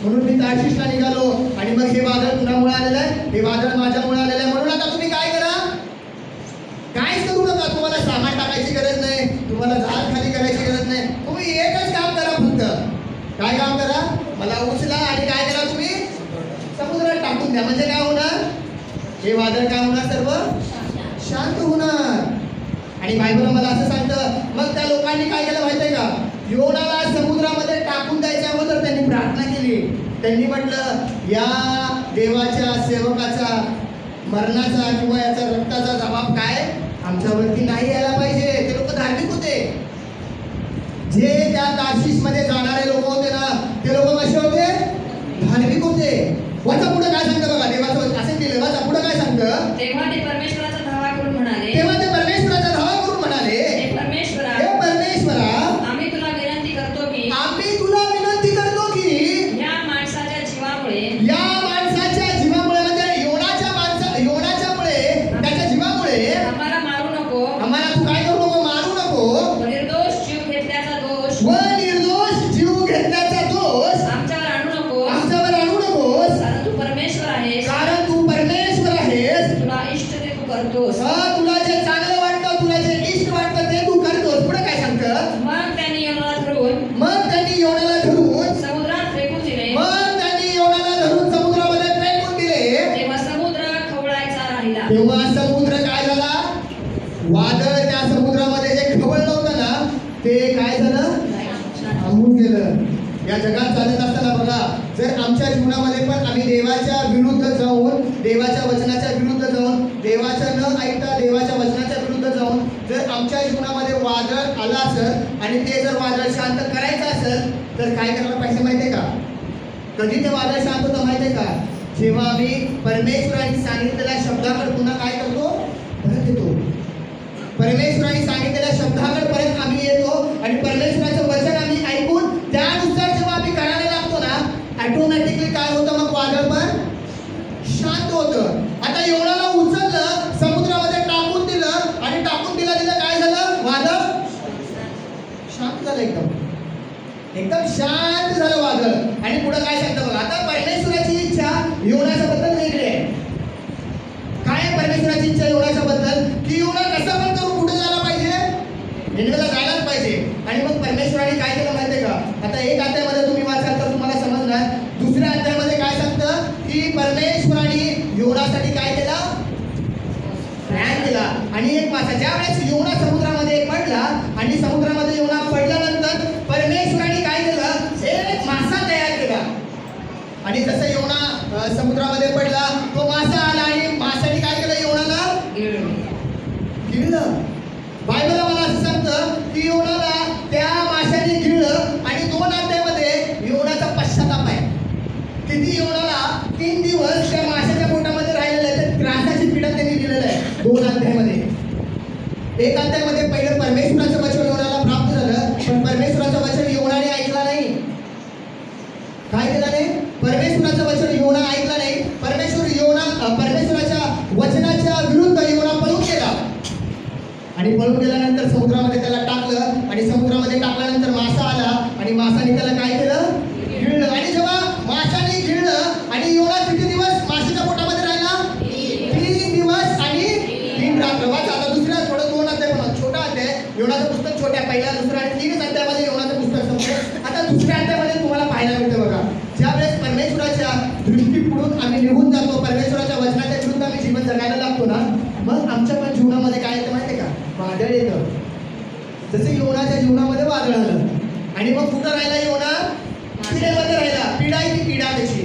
म्हणून मी तार्शीसला निघालो. आणि मग हे वादळ कुणामुळे आलेलं आहे, हे वादळ माझ्यामुळे आलेलं आहे. म्हणून आता तुम्ही काय करा, काहीच करू नका. तुम्हाला सामान टाकायची गरज नाही, तुम्हाला झाड खाली करायची गरज नाही. तुम्ही एकच काम करा फक्त. काय काम करा, मला उचला आणि काय करा, तुम्ही समुद्रात टाकून द्या. म्हणजे काय होणार, हे वादळ काय होणार, सर्व शांत होणार. आणि बायबल मला असं सांगतं, मग त्या लोकांनी काय केलं माहिती आहे का, योनाला समुद्रामध्ये टाकून द्यायच्या अगोदर त्यांनी प्रार्थना केली. त्यांनी म्हटलं, या देवाच्या सेवकाचा मरणाचा किंवा याचा रक्ताचा जबाब काय आमच्यावरती नाही यायला पाहिजे. ते लोक धार्मिक होते. जे त्या तार्शिश मध्ये जाणारे लोक होते ना, ते लोक कसे होते? धार्मिक होते. वाचा पुढे काय सांगतं बघा, देवाचं असे केलं. वाचा पुढे काय सांगतं? तेव्हा ते परमेश्वराचा धावा करून म्हणाले, तेव्हा ते परमेश्वराचा धावा करून म्हणाले, हे परमेश्वरा, हे परमेश्वरा, आम्ही तुला विनंती करतो की आम्ही तुला विनंती करतो की या माणसाच्या जीवामुळे या माणसाच्या जीवामुळे, म्हणजे योनाच्यामुळे, त्याच्या जीवामुळे आम्हाला मारू नको आम्हाला तू काय करू नको, मारू नको. निर्दोष जीव घेतल्याचा दोष व निर्दोष जीव घेतल्याचा दोष आमच्यावर आणू नको, आमच्यावर आणू नकोस. कारण तू परमेश्वर आहेस, कारण तू परमेश्वर आहेस. तुला इष्ट ते तू करतोस. तुला जे चांगलं वाटतं, तुला जे इष्ट वाटतं ते तू करतोस. पुढे काय सांगतं? मग त्यांनी योनाला धरून मग त्यांनी योनाला धरून समुद्रात फेकून दिले. मग त्यांनी योनाला धरून समुद्रामध्ये फेकून दिले. तेव्हा समुद्र खवळायचा राहिला. तेव्हा समुद्र काय झाला? वादळ त्या समुद्रामध्ये जे खवळलं होतं ना, ते काय झालं? थांबून गेलं. या जगात चालत असताना बघा, जर आमच्या जीवनामध्ये पण आम्ही देवाच्या विरुद्ध जाऊन, देवाच्या वचनाच्या विरुद्ध जाऊन, देवाचं न ऐकता देवाच्या वचनाच्या विरुद्ध जाऊन जर आमच्या जीवनामध्ये वादळ आला असेल आणि ते जर वादळ शांत करायचं असेल तर काय करायला पाहिजे माहिती आहे का? कधी ते वादळ शांत होतं माहिती आहे का? जेव्हा आम्ही परमेश्वराने सांगितलेल्या शब्दाकडे पुन्हा काय करतो? परत येतो. परमेश्वराने सांगितलेल्या शब्दाकडे परत आम्ही येतो आणि परमेश्वराचं वचन आम्ही ऐकून त्यानुसार जेव्हा आम्ही करायला लागतो ना, ऑटोमॅटिकली काय होतं? मग वादळ पण शांत होतं. आता योनाला उचललं, समुद्रामध्ये टाकून दिलं आणि टाकून दिलं काय झालं? वादळ शांत झालं, एकदम शांत झालं वादळ. आणि पुढे काय सांगतं बघा, आता परमेश्वराची इच्छा योनाच्या बद्दल वेगळी आहे. काय आहे परमेश्वराची इच्छा योनाच्या बद्दल? की योना कसं पण करून कुठे जायला पाहिजे? निनिवेला जायलाच पाहिजे. आणि मग परमेश्वराने काय केलं माहितीये का? आता एक अध्यायामध्ये तुम्ही वाचाल तर तुम्हाला समजणार. दुसऱ्या अध्यायामध्ये काय सांगतं की परमेश्वराने योनासाठी काय केलं? प्लॅन केला. आणि एक मासा, ज्या वेळेस योना समुद्रामध्ये पडला आणि समुद्रामध्ये योना पडल्यानंतर परमेश्वराने काय केलं? एक मासा तयार केला. आणि जसं योना समुद्रामध्ये पडला, तो मासा आला आणि माशाने काय केलं? योनाला गिळलं. बायबल मला असं सांगतं की योनाला त्या माशाने गिळलं. आणि 2 अध्यायामध्ये योनाचा पश्चाताप आहे. किती? योनाला 3 दिवस त्या माशाच्या पोटामध्ये राहिलेलं आहे. तर त्रासाची पीडा त्यांनी दिलेलं आहे 2 अध्यायामध्ये. एक अध्यायामध्ये पहिलं परमेश्वराचं वचन योनाला प्राप्त झालं, पण परमेश्वराचं वचन योनाने ऐकला नाही. काय केलं नाही? परमेश्वराचं वचन योना ऐकला नाही. परमेश्वराच्या वचनाच्या विरुद्ध योना पळून गेला. आणि पळून गेल्यानंतर समुद्रामध्ये त्याला टाकलं. आणि समुद्रामध्ये टाकल्यानंतर मासा आला आणि मासाने त्याला काय केलं? गिळलं. आणि जेव्हा माशाने गिळलं आणि योना किती दिवस माशाच्या पोटामध्ये राहिला? 3 दिवस आणि 3 रात्र. वाचा आता दुसऱ्या थोडं 2 अध्याय पण छोटा अध्याय. योनाचं पुस्तक छोट्या पहिल्या, दुसऱ्या आणि 3 अध्यायामध्ये योनाचं पुस्तक संपलं. आता दुसऱ्या अध्यायामध्ये तुम्हाला पाहायला मिळतं बघा, ज्यावेळेस परमेश्वराच्या दृष्टीपुढून आम्ही निघून जातो, परमेश्वराच्या वचनाच्या विरुद्ध आम्ही जीवन जगायला लागतो ना, मग आमच्या पण जीवनामध्ये काय येतं माहिती आहे का? वादळ येतं. जसं योनाच्या जीवनामध्ये वादळ आलं. आणि मग कुठं राहिला योना? पिढ्यामध्ये राहिला. पिढा आहे ती पिढा त्याची.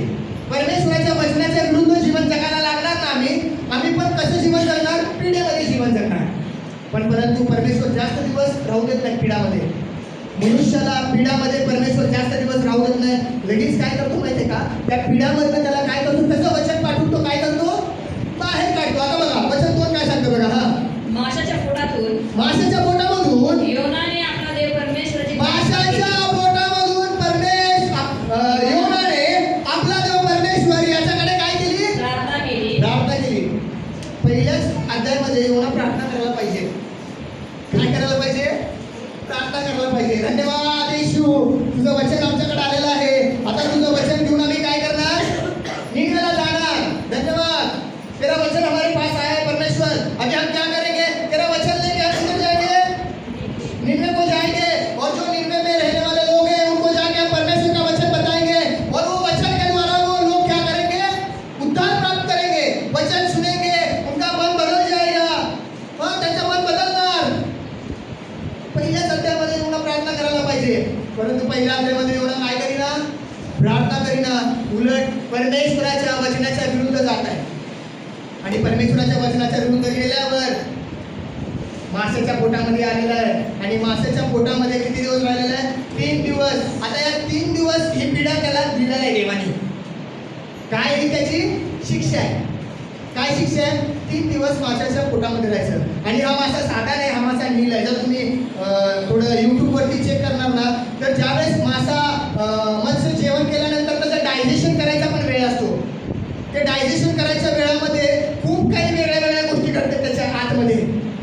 परमेश्वराच्या वचनाच्या विरुद्ध जीवन जगायला लागणार ना आम्ही पण कसं जीवन जगणार? पिढ्यामध्ये जीवन जगणार. पण परंतु परमेश्वर जास्त दिवस राहू देत नाही पिढामध्ये. मनुष्याला पिढामध्ये परमेश्वर जास्त दिवस राहू देत नाही. लगेच काय करतो माहितीये का? त्या पिढामधनं त्याला काय करतो? त्याचं वचन पाठवून तो काय करतो? बाहेर काढतो. आता बघा वचन 2 काय सांगतो बघा. माशाच्या पोटातून पोटामधून योनाने आपला देव परमेश्वराची माशाच्या पोटामधून योनाने आपला देव परमेश्वर याच्याकडे काय केली? प्रार्थना केली. पहिल्याच अध्यायामध्ये योना प्रार्थना करायला पाहिजे. काय करायला पाहिजे? प्रार्थना करायला पाहिजे. धन्यवाद येशू, तुझं वचन आमच्याकडे आलेलं आहे. आता तुझं वचन घेऊन आम्ही काय करणार? निघायला जाणार. धन्यवाद, तेरा वचन हमारे पास आया है परमेश्वर. अभी हम क्या करेंगे? तेरा वचन लेके हम किधर जाएंगे? निन्वे को जाएंगे. और जो निन्वे में रहने वाले लोग हैं उनको जाके हम परमेश्वर का वचन बताएंगे. और वो वचन के द्वारा वो लोग क्या करेंगे? उद्धार प्राप्त करेंगे. वचन सुनेंगे, उनका मन बदल जाएगा. त्यांचं मन बदलणार. पहिल्याच अध्यायामध्ये योना प्रार्थना करायला पाहिजे. परंतु पहिल्या अध्यायामध्ये योना काय करीना? प्रार्थना करीना. उलट परमेश्वराच्या वचनाच्या विरुद्ध जात आहे. आणि परमेश्वराच्या वचनाच्या विरुद्ध गेल्यावर माशाच्या पोटामध्ये आलेला आहे. आणि माशाच्या पोटामध्ये किती दिवस राहिलेला आहे? 3 शिक्षा आहे. काय शिक्षा आहे? 3 दिवस माशाच्या पोटामध्ये राहायचं. आणि हा मासा साधा नाही, हा मासा नील आहे. जर तुम्ही थोडं यूट्यूबवरती चेक करणार ना, तर ज्यावेळेस मासा मत्स्य जेवण केल्यानंतर त्याचं डायजेशन करायचा पण वेळ असतो. ते डायजेशन करायच्या वेळामध्ये खूप काही वेगळ्या वेगळ्या गोष्टी घडतात त्याच्या आतमध्ये.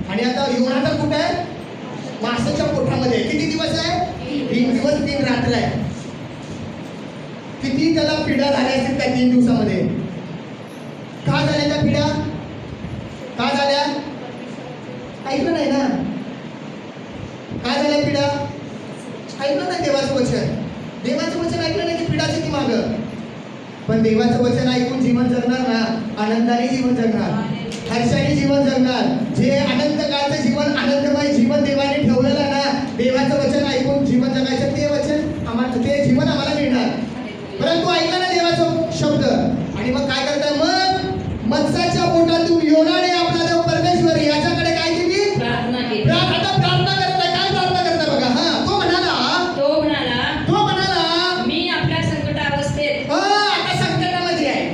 आणि आता योना तर कुठं आहे? माशाच्या पोटामध्ये. किती दिवस आहे? 3 दिवस 3 रात्र आहे. किती त्याला पिढा झाल्या असतील त्या 3 दिवसामध्ये? का झाल्या त्या पिढा? का झाल्या? ऐकलं नाही ना? काय झाल्या पिढा? ऐकलं नाही देवाचं वचन. देवाचं वचन ऐकलं नाही की पिढाचं की मागं. पण देवाचं वचन ऐकून जीवन जगणार ना, आनंदाने जीवन जगणार, हर्षाने जीवन जगणार. जे अनंत काळचं जीवन, आनंदमय जीवन देवाने ठेवलेलं आहे ना, देवाचं वचन ऐकून जीवन जगायचं, ते वचन आम्हाला, ते जीवन आम्हाला मिळणार. परंतु ऐकलं ना देवाचा शब्द, आणि मग काय करताय? मग मत्स्याच्या पोटातून योनाने आपला देव परमेश्वर याच्याकडे काय केली? प्रार्थना केली. आता प्रार्थना करताय. काय प्रार्थना करताय बघा. हा, तो म्हणाला मी आपल्या संकटावस्थेत. आता संकटामध्ये आहे.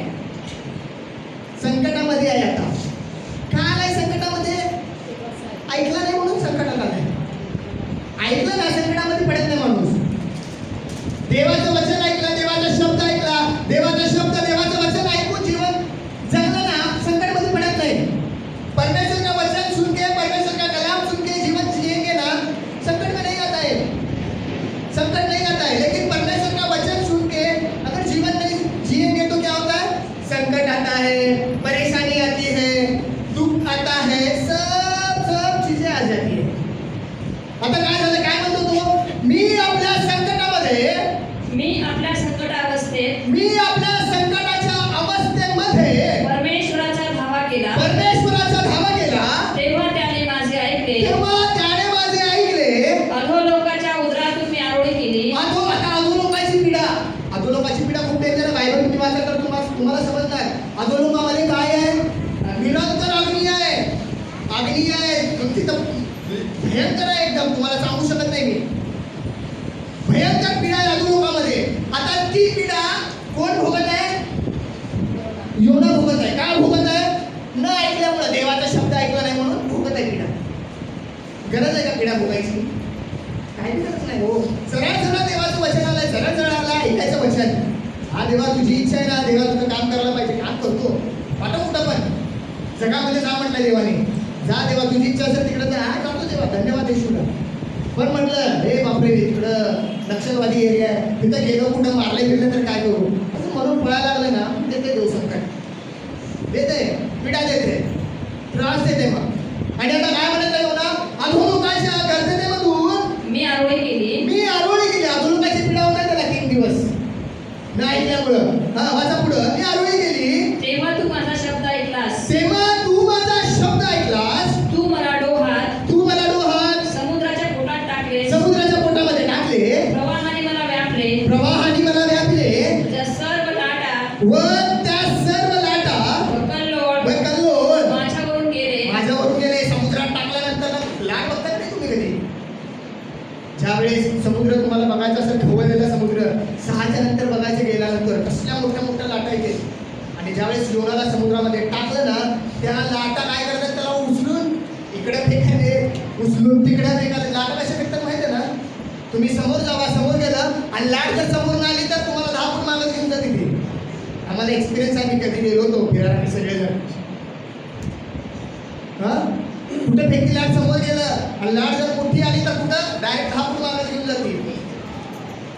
संकटामध्ये आहे. आता का आलाय संकटामध्ये? ऐकलं नाही म्हणून संकटात आलाय. ऐकलं ना, संकटामध्ये पडत नाही माणूस. देवाचं वचन ऐकलं, देवाचा शब्द ऐकला, देवाचा शब्द, देवाचं वचन ऐकून जीवन जगलं ना, संकटमध्ये पडत नाही. परमेश्वर का वचन सुन के, परमेश्वर का कलाम सुन के जीवन जिएंगे ना, संकट में नहीं आता है, संकट नहीं आता है. लेकिन परमेश्वर का वचन सुन के अगर जीवन नहीं जिएंगे तो क्या होता है? संकट आता है, परेशानी आती है, दुख आता है, सब चीजें आ जाती है. आता काय झालं? काय म्हणतो तो? मी आपल्या संकटामध्ये, मी आपल्या संकटावस्थेत, मी आपल्या संकटाच्या अवस्थेमध्ये परमेश्वराचा धावा केला. परमेश्वराचा धावा केला. तेव्हा त्याने माझे ऐकले. तेव्हा त्याने माझे ऐकले. अधोलोकाच्या उदरातून मी आरोळी केली. आता अधोलोकाची पीडा. अधोलोकाची पीडा खूप डेंजर आहे. बायबल तुम्ही वाचला तर तुम्हाला समजणार. अधोलोकामध्ये काय आहे? निरंतर अग्नी आहे. अग्नी आहे. तिथं भयंकर आहे एकदम. तुम्हाला सांगू शकत नाही मी. भयंकर पीडा आहे अधोलोकामध्ये. आता ती पीडा कोण भोगत आहे? योना भोगत आहे. काय भोगत आहे? न ऐकल्यामुळे, देवाचा शब्द ऐकला नाही म्हणून भोगत आहे पीडा. गरज आहे का पीडा भोगायची? काही गरज नाही हो. सरळ सरळ देवाचं वचन आलंय. सरळ सरळ आलं ऐकायचं वचन. हा देवा तुझी इच्छा आहे ना, देवा तुझं काम करायला पाहिजे, काम करतो. पाठव कुठं पण जगामध्ये जा म्हटलं देवाने. जा देवा, तुझी इच्छा असेल तिकडे जा. हा करतो देवा, धन्यवाद येशूला. पण म्हटलं हे बापरे, तिकडं नक्षलवादी एरिया आहे, तिथं गेलो कुठं मारले फिरले तर काय करू, असं म्हणून पळायला लागलं ना, देते देऊ संकट, देते पीडा, देते त्रास, देते. मग आणि आता काय म्हणत आहे ना, अधोलोकाच्या गर्दनेमधून मी आरोळी केली. मी आरोळी केली. अधोलोकाची पीडा होणार त्याला 3 दिवस न ऐकल्यामुळं. हा, वाचा पुढं. मी आरोळी केली. तेव्हा तू माझा शब्द ऐकलास. तेव्हा तू माझा शब्द ऐकलास. तू मला डोहात, तू मला डोहात, समुद्राच्या पोटात टाकले. समुद्राच्या पोटामध्ये टाकले. प्रवाहाने मला व्यापले. प्रवाहाने मला व्यापले. तुझ्या सर्व लाटा व त्या सर्व लाटा व कल्लोळ व कल्लोळ माझ्यावरून गेले. माझ्यावरून गेले. समुद्रात टाकल्यानंतर लाट बघतात नाही तुम्ही कधी? ज्यावेळेस समुद्र तुम्हाला बघायचा असेल, खवळलेला समुद्र, 6च्या नंतर बघायचं गेल्यानंतर कसल्या मोठ्या मोठ्या लाटा येते. आणि ज्यावेळेस योनाला समुद्रामध्ये टाकलं ना, त्या लाटा काय करतात? त्याला उचलून इकडे फेकायचे, उचलून तिकडे फेकायचे. लाटा कशा फेकतात माहिती आहे ना? तुम्ही समोर जावा, समोर गेलं आणि लाट जर समोर नाही आली तर तुम्हाला 10 फूट मागत घेऊन जाते ती. आम्हाला एक्सपिरियन्स आहे. मी कधी गेलो होतो फिरायला सगळेजण. हा, कुठे फेकती लाट? समोर गेलं आणि लाट जर मोठी आली तर कुठं डायरेक्ट 10 फूट मागत घेऊन जाते.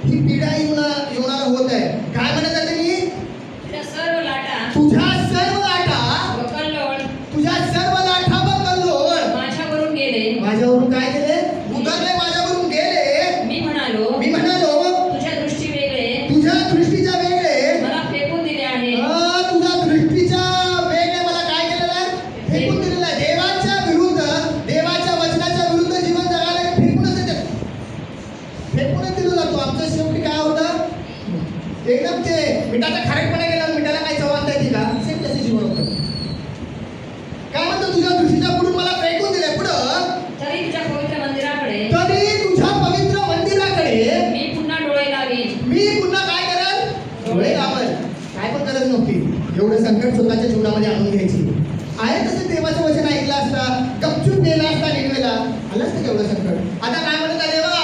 ही पीडा योनाला होत आहे. काय म्हणत आहे मी? तुझ्या सर्व लाटा तुझ्या सर्व लाटा व कल्लोळ तुझ्या सर्व लाटा व कल्लोळ माझ्यावरून गेले. माझ्यावरून काय केले? उतरले, माझ्यावरून गेले. मी म्हणालो तुझ्या दृष्टी वेगळे, तुझ्या दृष्टीच्या वेगळे मला फेकून दिले आहे. तुझ्या दृष्टीच्या वेगळे मला काय केलेलं आहे? फेकून दिलेलं आहे. देवाच्या विरुद्ध, देवाच्या वचनाच्या विरुद्ध जीवन जगायला फेकूनच देतात. फेकूनच दिलं जातो. आमचं शेवटी काय होतं? एकदम ते मिठाचा खारटपणा गेला, मिठाला काय चव आणता येते का? सेम तसे जीवन होतं. काय म्हणतो? तुझ्या दृष्टीच्या पुढून मला फेकून दिले. पुढं तरी तुझ्या पवित्र मंदिराकडे, तरी तुझ्या पवित्र मंदिराकडे मी पुन्हा डोळे लावीन. मी पुन्हा काय करेल? डोळे लावल. काय पण गरज नव्हती. एवढं संकट संकट स्वतःच्या जीवनामध्ये आणून घ्यायची. आहे तसं देवाचं वचन ऐकलं असता, गपचूप गेला असता निघवेला, आलं असतं केवढं संकट. आता काय म्हणत आहे देवा,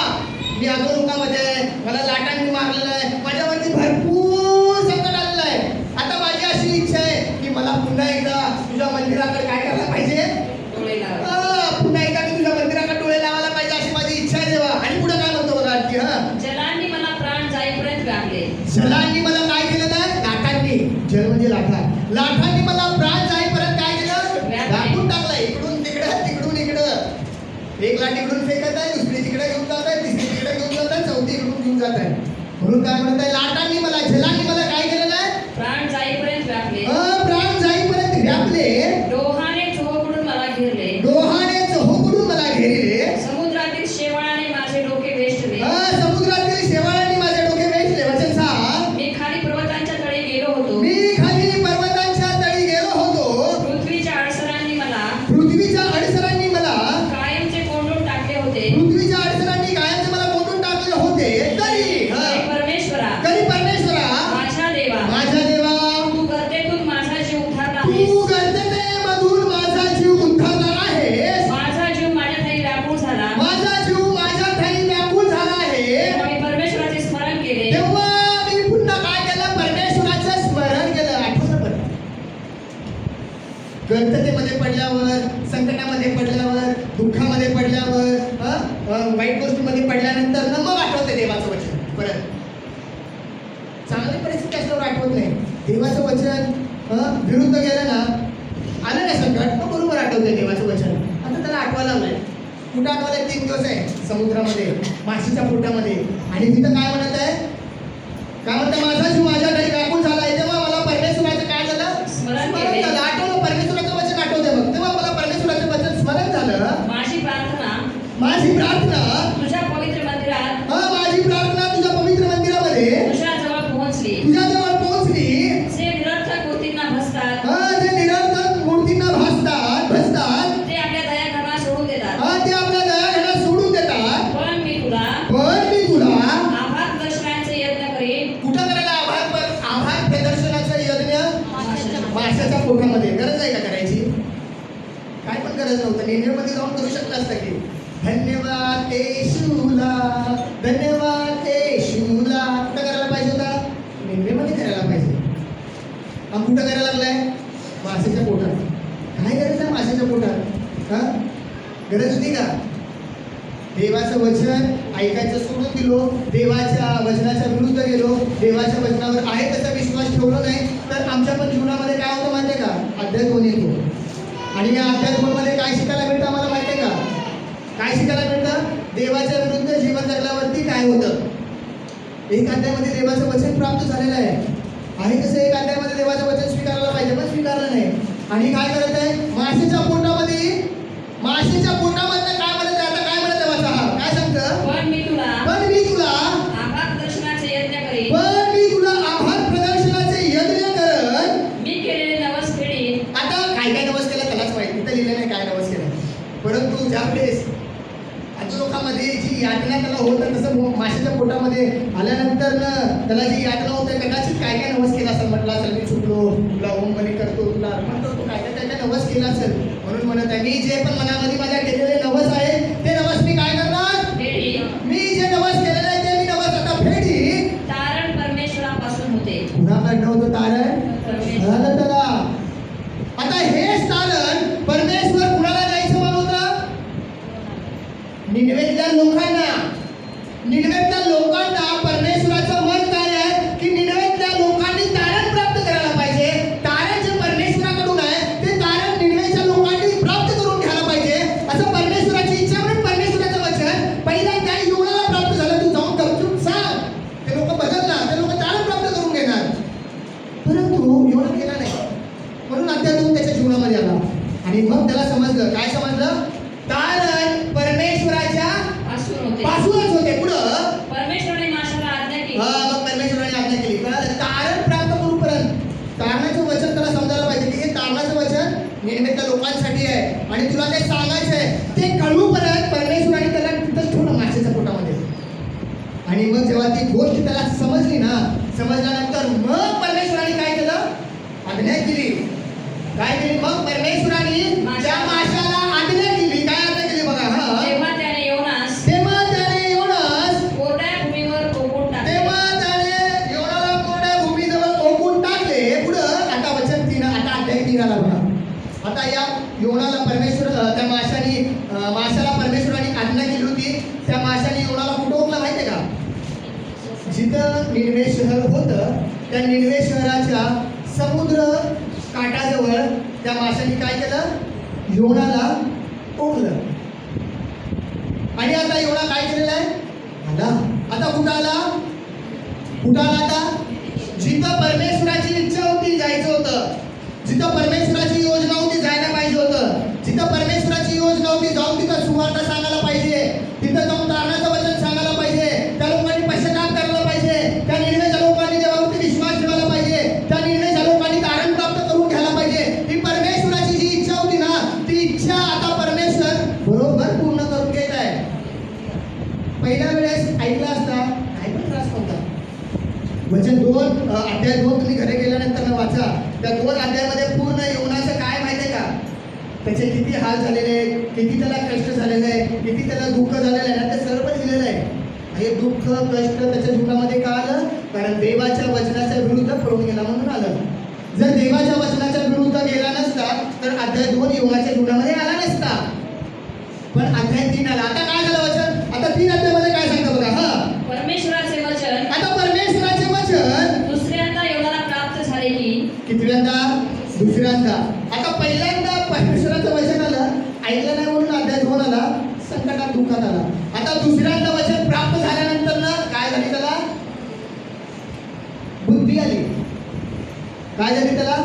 मी अधोलोकामध्ये आहे, मला लाटांनी मारलेलं आहे, माझ्यावरती भरपूर संकट आलेलं आहे. आता माझी अशी इच्छा आहे की मला पुन्हा एकदा तुझ्या मंदिराकडे काय करायला पाहिजे, डोळे लावा. पुन्हा एकदा मी तुझ्या मंदिराकडे डोळे लावायला पाहिजे, अशी माझी इच्छा आहे देवा. आणि पुढे काय म्हणतो बघा की जलांनी मला प्राण जाईपर्यंत व्यापले. जलांनी मला काय केलं नाही, लाटांनी, जल म्हणजे लाटा, लाटांनी मला प्राण जाईपर्यंत काय केलं, दाखवून टाकलं. इकडून तिकडं तिकडून इकडं, एक लाट इकडून फेकत आहे, दुसरी तिकडे घेऊन जात आहे, तिसरी तिकडे घेऊन जात आहे, चौथी इकडून घेऊन जात आहे. म्हणून काय म्हणत आहे, लाटांनी मला, जलांनी मला काय केलं नाही, प्राण जाईपर्यंत व्यापले. प्राण जाईपर्यंत व्यापले. डोहाने चोहकडून मला घेरले. डोहाने चोहकडून मला घेरले. समुद्रातील शेवाळाने माझे डोके वेष्टले. समुद्रातील शेवाळांनी माझे डोके वेचले. वचन सांग. मी खाली पर्वतांच्या तळी गेलो होतो. मी खाली पर्वतांच्या तळी गेलो होतो. पृथ्वीच्या अडसरांनी मला, पृथ्वीच्या अडसरांनी मला, कायमचे कोंडून टाकले होते. पृथ्वीच्या अडसरांनी कायमचे मला कोंडून टाकले होते. तरी परमेश्वरा, परमेश्वरा, माझ्या देवा, माझ्या देवा, तू गर्तेतून माझा जीव उद्धारला आहेस. तू गर्तेमधून माझा जीव उद्धारला आहेस. माझा जीव माझ्या ठाई व्याकुळ झाला. माझा जीव माझ्या ठाई व्याकुळ झाला आहे. तेव्हा मी परमेश्वराचे स्मरण केले. तेव्हा मी पुन्हा काय केलं, परमेश्वराचं स्मरण केलं. आठवलं बरं, गर्ततेमध्ये पडल्यावर, संकटामध्ये पडल्यावर, दुःखामध्ये पडल्यावर, वाईट गोष्टीमध्ये पडल्यानंतर न मग आठवते देवाचं वचन. परत चांगली परिस्थिती असल्यावर आठवत नाही. देवाचं वचन विरुद्ध गेलं ना, आलं नाही संकट, मग बरोबर आठवते देवाचं वचन. आता त्याला आठवायला लागलंय. कुठं आठवलंय, 3 दिवस आहे समुद्रामध्ये, माशीच्या पोटामध्ये. आणि तिथं काय म्हणत आहे, काय म्हणतं, माझा जीव माझ्या ठाई व्याकुळ झाला आहे. तेव्हा मला परमेश्वराचं काय झालं, स्मरण केले. झालं. आठवलं, परमेश्वराचं वचन आठवते. मग तेव्हा मला परमेश्वराचं वचन स्मरण झालं. माझी प्रार्थना माझी प्रार्थना, तुझ्या पवित्र मंदिरात, माझी प्रार्थना तुझ्या पवित्र मंदिरामध्ये, तुझ्या जवळ पोहोचली. तुझ्या जवळ पोहोचली. जे निरर्थक मूर्तींना भसतात, जे निरर्थक मूर्तींना भसतात, ते आपल्या दयाघराला सोडून देतात. ते आपल्या दयाघराला सोडून देतात. पण मी तुला आभार प्रदर्शनाचे यज्ञ करीन. कुठं करायला, आभार प्रदर्शनाचा यज्ञ, माशाच्या पोटामध्ये. गरज आहे का करायची, काय पण गरज नव्हतं. निनेमध्ये जाऊन करू शकला असता की, धन्यवाद येशूला, धन्यवाद येशूला. कुठं करायला पाहिजे होता, निनेमध्ये करायला पाहिजे. आणि कुठं करायला लागलाय, माशाच्या पोटात. काय गरज आहे माशाच्या पोटात, गरज होती का. देवाचं वचन ऐकायचं सोडून दिलो, देवाच्या वचनाच्या विरुद्ध गेलो, देवाच्या वचनावर आहे तसा विश्वास ठेवलो नाही, तर आमच्या पण जीवनामध्ये काय होतं माहिती आहे का, अध्याय 2 येतो. आणि या अध्याय 2 मध्ये काय शिकायला मिळतं आम्हाला माहिती आहे का, काय शिकायला मिळतं, देवाच्या विरुद्ध जीवन जगल्यावरती काय होतं. एक अध्यायामध्ये देवाचं वचन प्राप्त झालेलं आहे तसं एक अध्यायामध्ये देवाचं वचन स्वीकारलं पाहिजे, पण स्वीकारलं नाही. आणि काय करत आहे, माशीच्या पोटामध्ये, माशीच्या पोटामधनं काय म्हणत आहे, आता काय म्हणत आहे वाचा, काय सांगतं, पण मी तुला आभार प्रदर्शनाचे यज्ञ करीन. मी केलेले नवस फेडीन. आता काय काय नवस केलं त्यालाच माहिती, तिथं लिहिलं नाही काय नवस केलं. परंतु ज्यावेळेस लोकांमध्ये जी यातना त्याला होतं, तसं माशाच्या पोटामध्ये आल्यानंतर त्याला जी यातना होतं, कदाचित काय काय नवस केला असेल, म्हटलं असेल मी चुकलो, तुला ओम बली करतो, तुला अर्पण करतो, काय काय नवस केला असेल. म्हणून म्हणत आहे, मी जे पण मनामध्ये माझ्या केलेले नवस आहे ते नवस मी काय करणार, मी जे नवस केलेलं आहे ते मी नवस आता फेडी. तारण परमेश्वरापासून होते. कुणाकडनं होतं तारण, झालं त्याला. आता हेच तारण परमेश्वर कुणाला द्यायचं म्हणत होतं, निनवेतल्या लोकांना परमेश्वराचं मन काय आहे की निनवेतल्या लोकांनी तारण प्राप्त करायला पाहिजे. तारण जे परमेश्वराकडून आहे ते तारण निनवेच्या लोकांनी प्राप्त करून घ्यायला पाहिजे, असं परमेश्वराची इच्छा. म्हणून परमेश्वराचं वचन पहिला त्या युवकाला प्राप्त झालं, तू जाऊन गपचूप सांग, ते लोक बदलणार, ते लोक तारण प्राप्त करून घेणार. परंतु एवढं केलं नाही. म्हणून अध्यात्म त्याच्या जीवनामध्ये आला आणि मग त्याला समजलं, काय समजलं, तारण परमेश्वराच्या पासूनच होते. पुढं परमेश्वराने माशाला आज्ञा केली. मग परमेश्वराने आज्ञा केली. तारण प्राप्त करूपर्यंत तारणाचं वचन त्याला समजायला पाहिजे की हे तारणाचं वचन निनवेतल्या लोकांसाठी आहे आणि तुला ते सांगायचं आहे. ते कळूपर्यंत परमेश्वराने त्याला तिथंच ठेवलं माशाच्या पोटामध्ये. आणि मग जेव्हा ती गोष्ट त्याला समजली ना, समजल्यानंतर मग परमेश्वराने काय केलं, आज्ञा केली. काय केली मग परमेश्वराने त्या माशाला आज्ञा केली. काय आज्ञा केली बघा. हा तेव्हा त्याने योनास तेव्हा त्याने योनास कोरड्या भूमीवर टोकून टाकले. तेव्हा त्याने योनाला कोरड्या भूमीजवळ टोकून टाकले. पुढं आता वचन 3 आता अध्याय 3 आला बघा. आता या योनाला परमेश्वर त्या माशाला परमेश्वराने आज्ञा केली होती. त्या माशाने योनाला कुठं ओकलं माहितीये का? जिथं निनवे शहर होतं त्या निनवे शहराच्या समुद्र काठाजवळ त्या माशाने काय केलं? योनाला ओकलं. आणि आता योना काय केलेलं आहे? आला. आता कुठं आला? कुठं आला आता? जिथं परमेश्वराची इच्छा होती जायचं होतं, जिथं परमेश्वराची योजना होती जायला पाहिजे होतं, जिथं परमेश्वराची योजना होती जाऊन तिथं सुवार्ता सांगायला पाहिजे, तिथं जाऊन तारणाचं वचन सांगायला पाहिजे, त्या लोकांनी पश्चाताप करायला पाहिजे, त्या निर्णयाच्या लोकांनी देवावरती विश्वास ठेवायला पाहिजे, त्या निर्णयाच्या लोकांनी तारण प्राप्त करून घ्यायला पाहिजे. ही परमेश्वराची जी इच्छा होती ना ती इच्छा आता परमेश्वर बरोबर पूर्ण करून घेत आहे. पहिल्या वेळेस ऐकला असता काय पण त्रास नव्हता. वचन 2 अध्याय 2 तुम्ही घरी गेल्यानंतर वाचा. त्या 2 अध्यायामध्ये पूर्ण योनाचं काय माहिती आहे का? त्याचे किती हाल झालेले आहेत, किती त्याला कष्ट झालेलं आहे, किती त्याला दुःख झालेलं आहे ना ते सर्व दिलेलं आहे. हे दुःख कष्ट त्याच्या जीवनामध्ये का आलं? कारण देवाच्या वचनाच्या विरुद्ध पळून गेला म्हणून आलं. जर देवाच्या वचनाच्या विरुद्ध गेला नसता तर अध्याय 2 योनाच्या जीवनामध्ये आला नसता. पण अध्याय 3 आला. आता काय झालं वचन? आता 3 अध्यायामध्ये काय सांगतं बघा. हा परमेश्वराचे वचन आता परमेश्वराचे वचन दुसऱ्यांदा योनाला प्राप्त झाले की कितव्यांदा? दुसऱ्यांदा. आता पहिल्यांदा परमेश्वराचं वचन आलं, ऐकलं नाही म्हणून अध्याय 2 आला, संकटात दुःखात आला. आता दुसऱ्यांदा वचन प्राप्त झाल्यानंतर ना काय झाली? त्याला बुद्धी आली. काय झाली? त्याला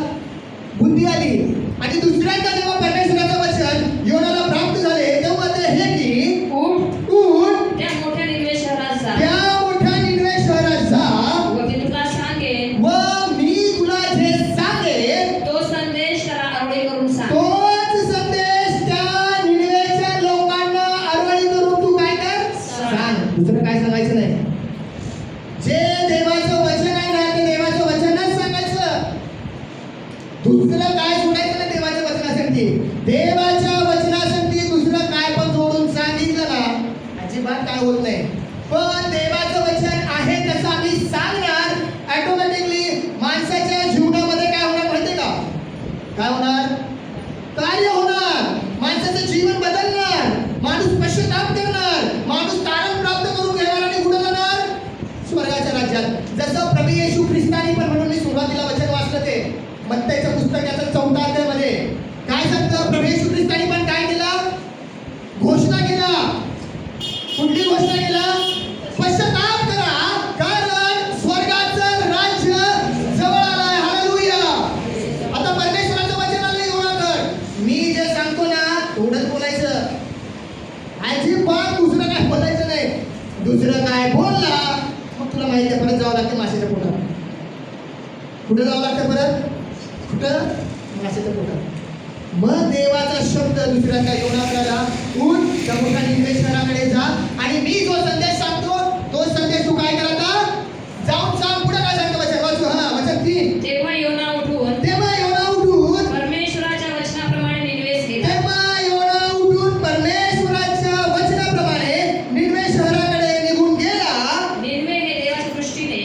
बुद्धी आली. आणि दुसऱ्यांदा जेव्हा परमेश्वराचं वचन योनाला प्राप्त झाले तेव्हा ते हे की उठ त्या मोठ्या निनवे शहरात जा त्या मोठ्या निनवे शहरात जा व मी तुला सांगेन व मी तुला जे सांगेन तो संदेश त्याला आरोळी करून सांग. तोच संदेश त्या निनवेच्या लोकांना आरोळी करून तू काय कर? सांग. दुसरं काय सांगायचं नाही. जे देवाचं वचन आहे ना ते देवाचं वचनच सांगायचं. दुसरं काय सोडायचं नाही देवाच्या वचनासाठी. देवाच्या वचनासाठी दुसरं काय पण जोडून सांगितलं ना अजिबात काय होत नाही. पण देवाचं वचन आहे तसं आम्ही सांगणार, ऑटोमॅटिकली माणसाच्या जीवनामध्ये काय होणार माहितीये का? काय होणार? कार्य होणार. माणसाचं जीवन बदलणार, माणूस पश्चाताप करणार, माणूस तारण प्राप्त करून घेणार आणि कुठं जाणार? स्वर्गाच्या राज्यात. जसं प्रभू येशू ख्रिस्तानी पण म्हणून मी सुरुवातीला वचन वाचलं ते मत्तईच्या पुस्तकाच्या 4 अध्यायामध्ये काय सांगतं? प्रभू येशू ख्रिस्तानी पण काय केलं? घोषणा केला. कुठली घोषणा केला? पश्चाताप करा कारण स्वर्गाचं राज्य जवळ आलंय. हालेलुया. आता परमेश्वराचं वचन आलंय योनाकडे. मी जे सांगतो ना एवढंच बोलायचं, अजिबात दुसरं काय बोलायचं नाही. दुसरं काय बोलला मग तुला माहिती आहे परत जावं लागतं माशाच्या पोटात. कुठं जावं लागतं परत? कुठं? माशाच्या पोटात. मग देवाचा शब्द दुसऱ्यांदा योनाकडे उठ त्या मोठ्या निनवे शहराकडे जा आणि मी जो संदेश सांगतो तो संदेश तू काय करायचा? जाऊन सांग. पुढे काय सांगतो वचन? वाचू. हा वचन 3. तेव्हा योना उठून परमेश्वराच्या वचनाप्रमाणे निनवेस गेला. तेव्हा योना उठून परमेश्वराच्या वचनाप्रमाणे निनवे शहराकडे निघून गेला. निनवे हे देवाच्या दृष्टीने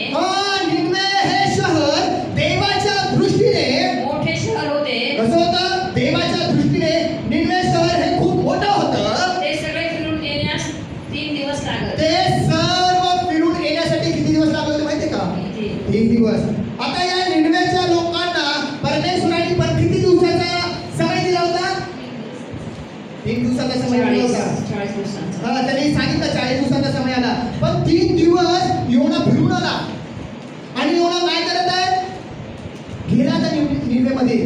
निनवे हे शहर देवाच्या दृष्टीने मोठे शहर होते. कसं होतं? देवाच्या दृष्टीने निनवे शहर हे खूप मोठं होतं. ते सगळे फिरून येण्यास 3 दिवस लागत. ते सर्व फिरून येण्यासाठी किती दिवस लागले होते माहिती का? 3 दिवस. आता या निनवेच्या लोकांना परमेश्वराने पण किती दिवसाचा समय दिला होता? 3 दिवसाचा समय दिला होता. 40 दिवसांचा. त्यांनी सांगितलं 40 दिवसाचा समय आला. पण 3 दिवस योना फिरून आला आणि योना काय करत आहे? गेला त्या निनवेमध्ये.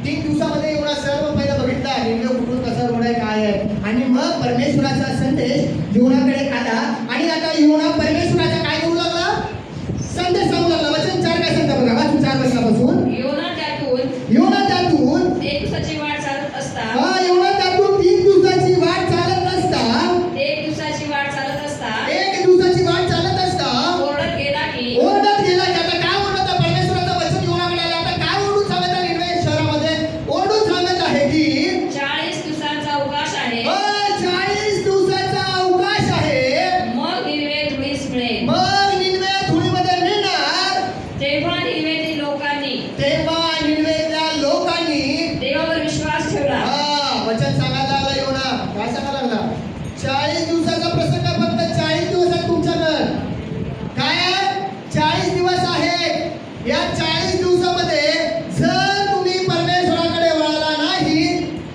3 दिवसामध्ये एवढा सर्व पहिला बघितला निनवे कुठून कसा रोड आहे काय आहे आणि मग परमेश्वराचा संदेश योनाकडे आला आणि आता योना परमेश्वराचा काय करू लागला? संदेश सांगू लागला. वचन 4 काय सांगता बघा. वाचून 4 वर्षापासून योना त्यातून 1 दिवसाची वाट चालत असता योना त्यातून 3 दिवसाची वाट चालत असता 1 दिवसाची वाट चालत असता 1 दिवसाची वाट चालत असता ओरडत गेला की ओरडत गेला की आता काय ओरडत? परमेश्वराचं वचन योनाकडे आलं. आता काय ओरडून सांगत या 40 दिवसामध्ये जर तुम्ही परमेश्वराकडे वळाला नाही,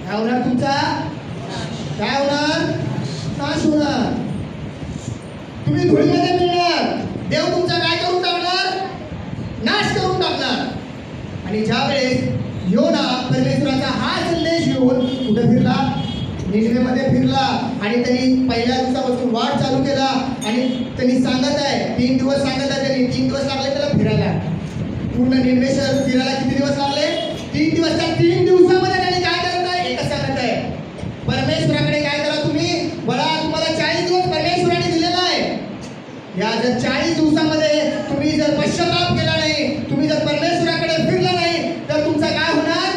काय होणार तुमचा? काय होणार? नाश होणार. तुम्ही धुळीमध्ये मिळणार. देव तुमचा काय करून टाकणार? नाश करून टाकणार. आणि ज्यावेळेस योना परमेश्वराचा हा संदेश घेऊन कुठे फिरला? निनिवेमध्ये फिरला. आणि त्यांनी पहिल्या दिवसापासून वाट चालू केला. आणि त्यांनी सांगत आहे 3 दिवस सांगत आहे. त्यांनी 3 दिवस लागले त्याला फिरायला. पूर्ण निनिवे शहर फिरायला किती दिवस लागले? 3 दिवस. त्या 3 दिवसामध्ये त्यांनी काय करत आहे? एकच सांगत आहे, परमेश्वराकडे काय करा तुम्ही? बळा, तुम्हाला 40 दिवस परमेश्वराने दिलेला आहे. या जर 40 दिवसामध्ये तुम्ही जर पश्चाताप केला नाही, तुम्ही जर परमेश्वराकडे फिरला नाही, तर तुमचा काय होणार?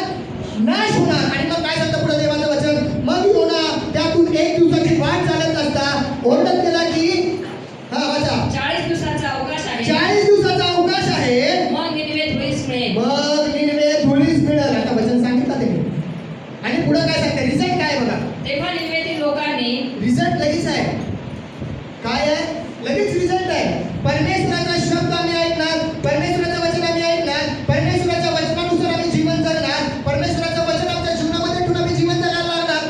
नाश होणार. आणि मग काय सांगतं पुढे देवाचं वचन? मग योना त्यातून 1 दिवसाची वाट चालत असता ओरडत गेला की हा वाचा 40 दिवसाचा अवकाश आहे. 40 दिवसाचा अवकाश आहे. मग निनिवे धुळीस मिळेल. मग निनिवे धुळीस मिळेल. आता वचन सांगितलं त्यांनी. आणि पुढे काय सांगते? रिझल्ट काय बघा. तेव्हा निनिवेतील लोकांनी रिझल्ट लगेच आहे. काय आहे? लगेच रिझल्ट आहे. परमेश्वराचा शब्द आम्ही ऐकणार, परमेश्वराचं वचन आम्ही ऐकणार, परमेश्वराच्या वचनानुसार आम्ही जीवन जगणार, परमेश्वराचं वचन आमच्या जीवनामध्ये ठेवून आम्ही जीवन जगायला लागणार.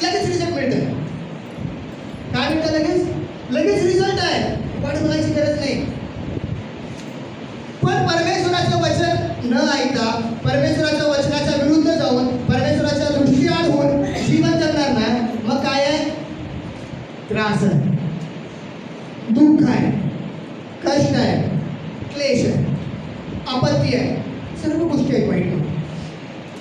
लगेच रिझल्ट मिळतं. काय मिळतं लगेच? लगेच रिझल्ट आहे. वाट बघायची गरज नाही. पण परमेश्वराचं वचन न ऐकता, परमेश्वराच्या वचनाच्या विरुद्ध जाऊन, परमेश्वराच्या दृष्टीआड होऊन जीवन जगणार ना, मग काय आहे? त्रास आहे, दुःख आहे, कष्ट आहे, क्लेश आहे, आपत्ती आहे, सर्व गोष्टी आहेत वाईट.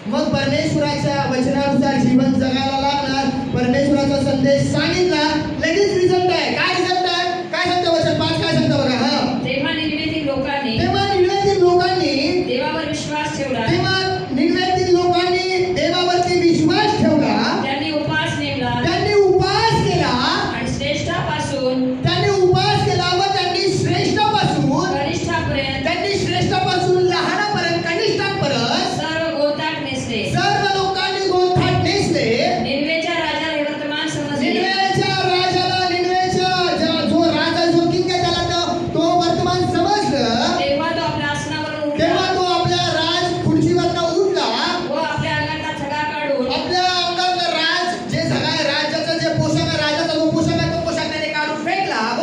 मग परमेश्वराच्या वचनानुसार जीवन जगायला लागणार. परमेश्वराचा संदेश सांगितला, लगेच रिझल्ट आहे. काय रिझल्ट आहे? काय सांगतं वचन 5? काय सांगतं बघा. हा, तेव्हा निनिवेतील लोकांनी तेव्हा निनिवेतील लोकांनी देवावर विश्वास ठेवला. तेव्हा निनिवेतील लोकांनी देवावरती विश्वास ठेवला. त्यांनी उपास नेमला त्यांनी उपास केला. आणि श्रेष्ठापासून त्यांनी उपास केला व त्यांनी श्रेष्ठापासून कनिष्ठापर्यंत त्यांनी श्रेष्ठापासून लहानापर्यंत कनिष्ठांपर्यंत सर्व गोताट नेसले. सर्व लोकांनी गोंधळ नेसले. निनिवेच्या राजाला हे वर्तमान समजले. निनिवेच्या राजाला, निनिवेचा जो राजा जो किंग आहे त्याला तो वर्तमान समजलं. तेव्हा तो आपल्या आसनावरून उठला तेव्हा तो आपल्या राज खुर्चीवरनं उठला. व आपल्या अंगातला झगा काढून आपल्या अंगातलं राज जे झगा आहे, राजाचं जे पोशाख आहे, राजाचा जो पोशाख आहे, तो पोशाख त्याने काढून फेकला व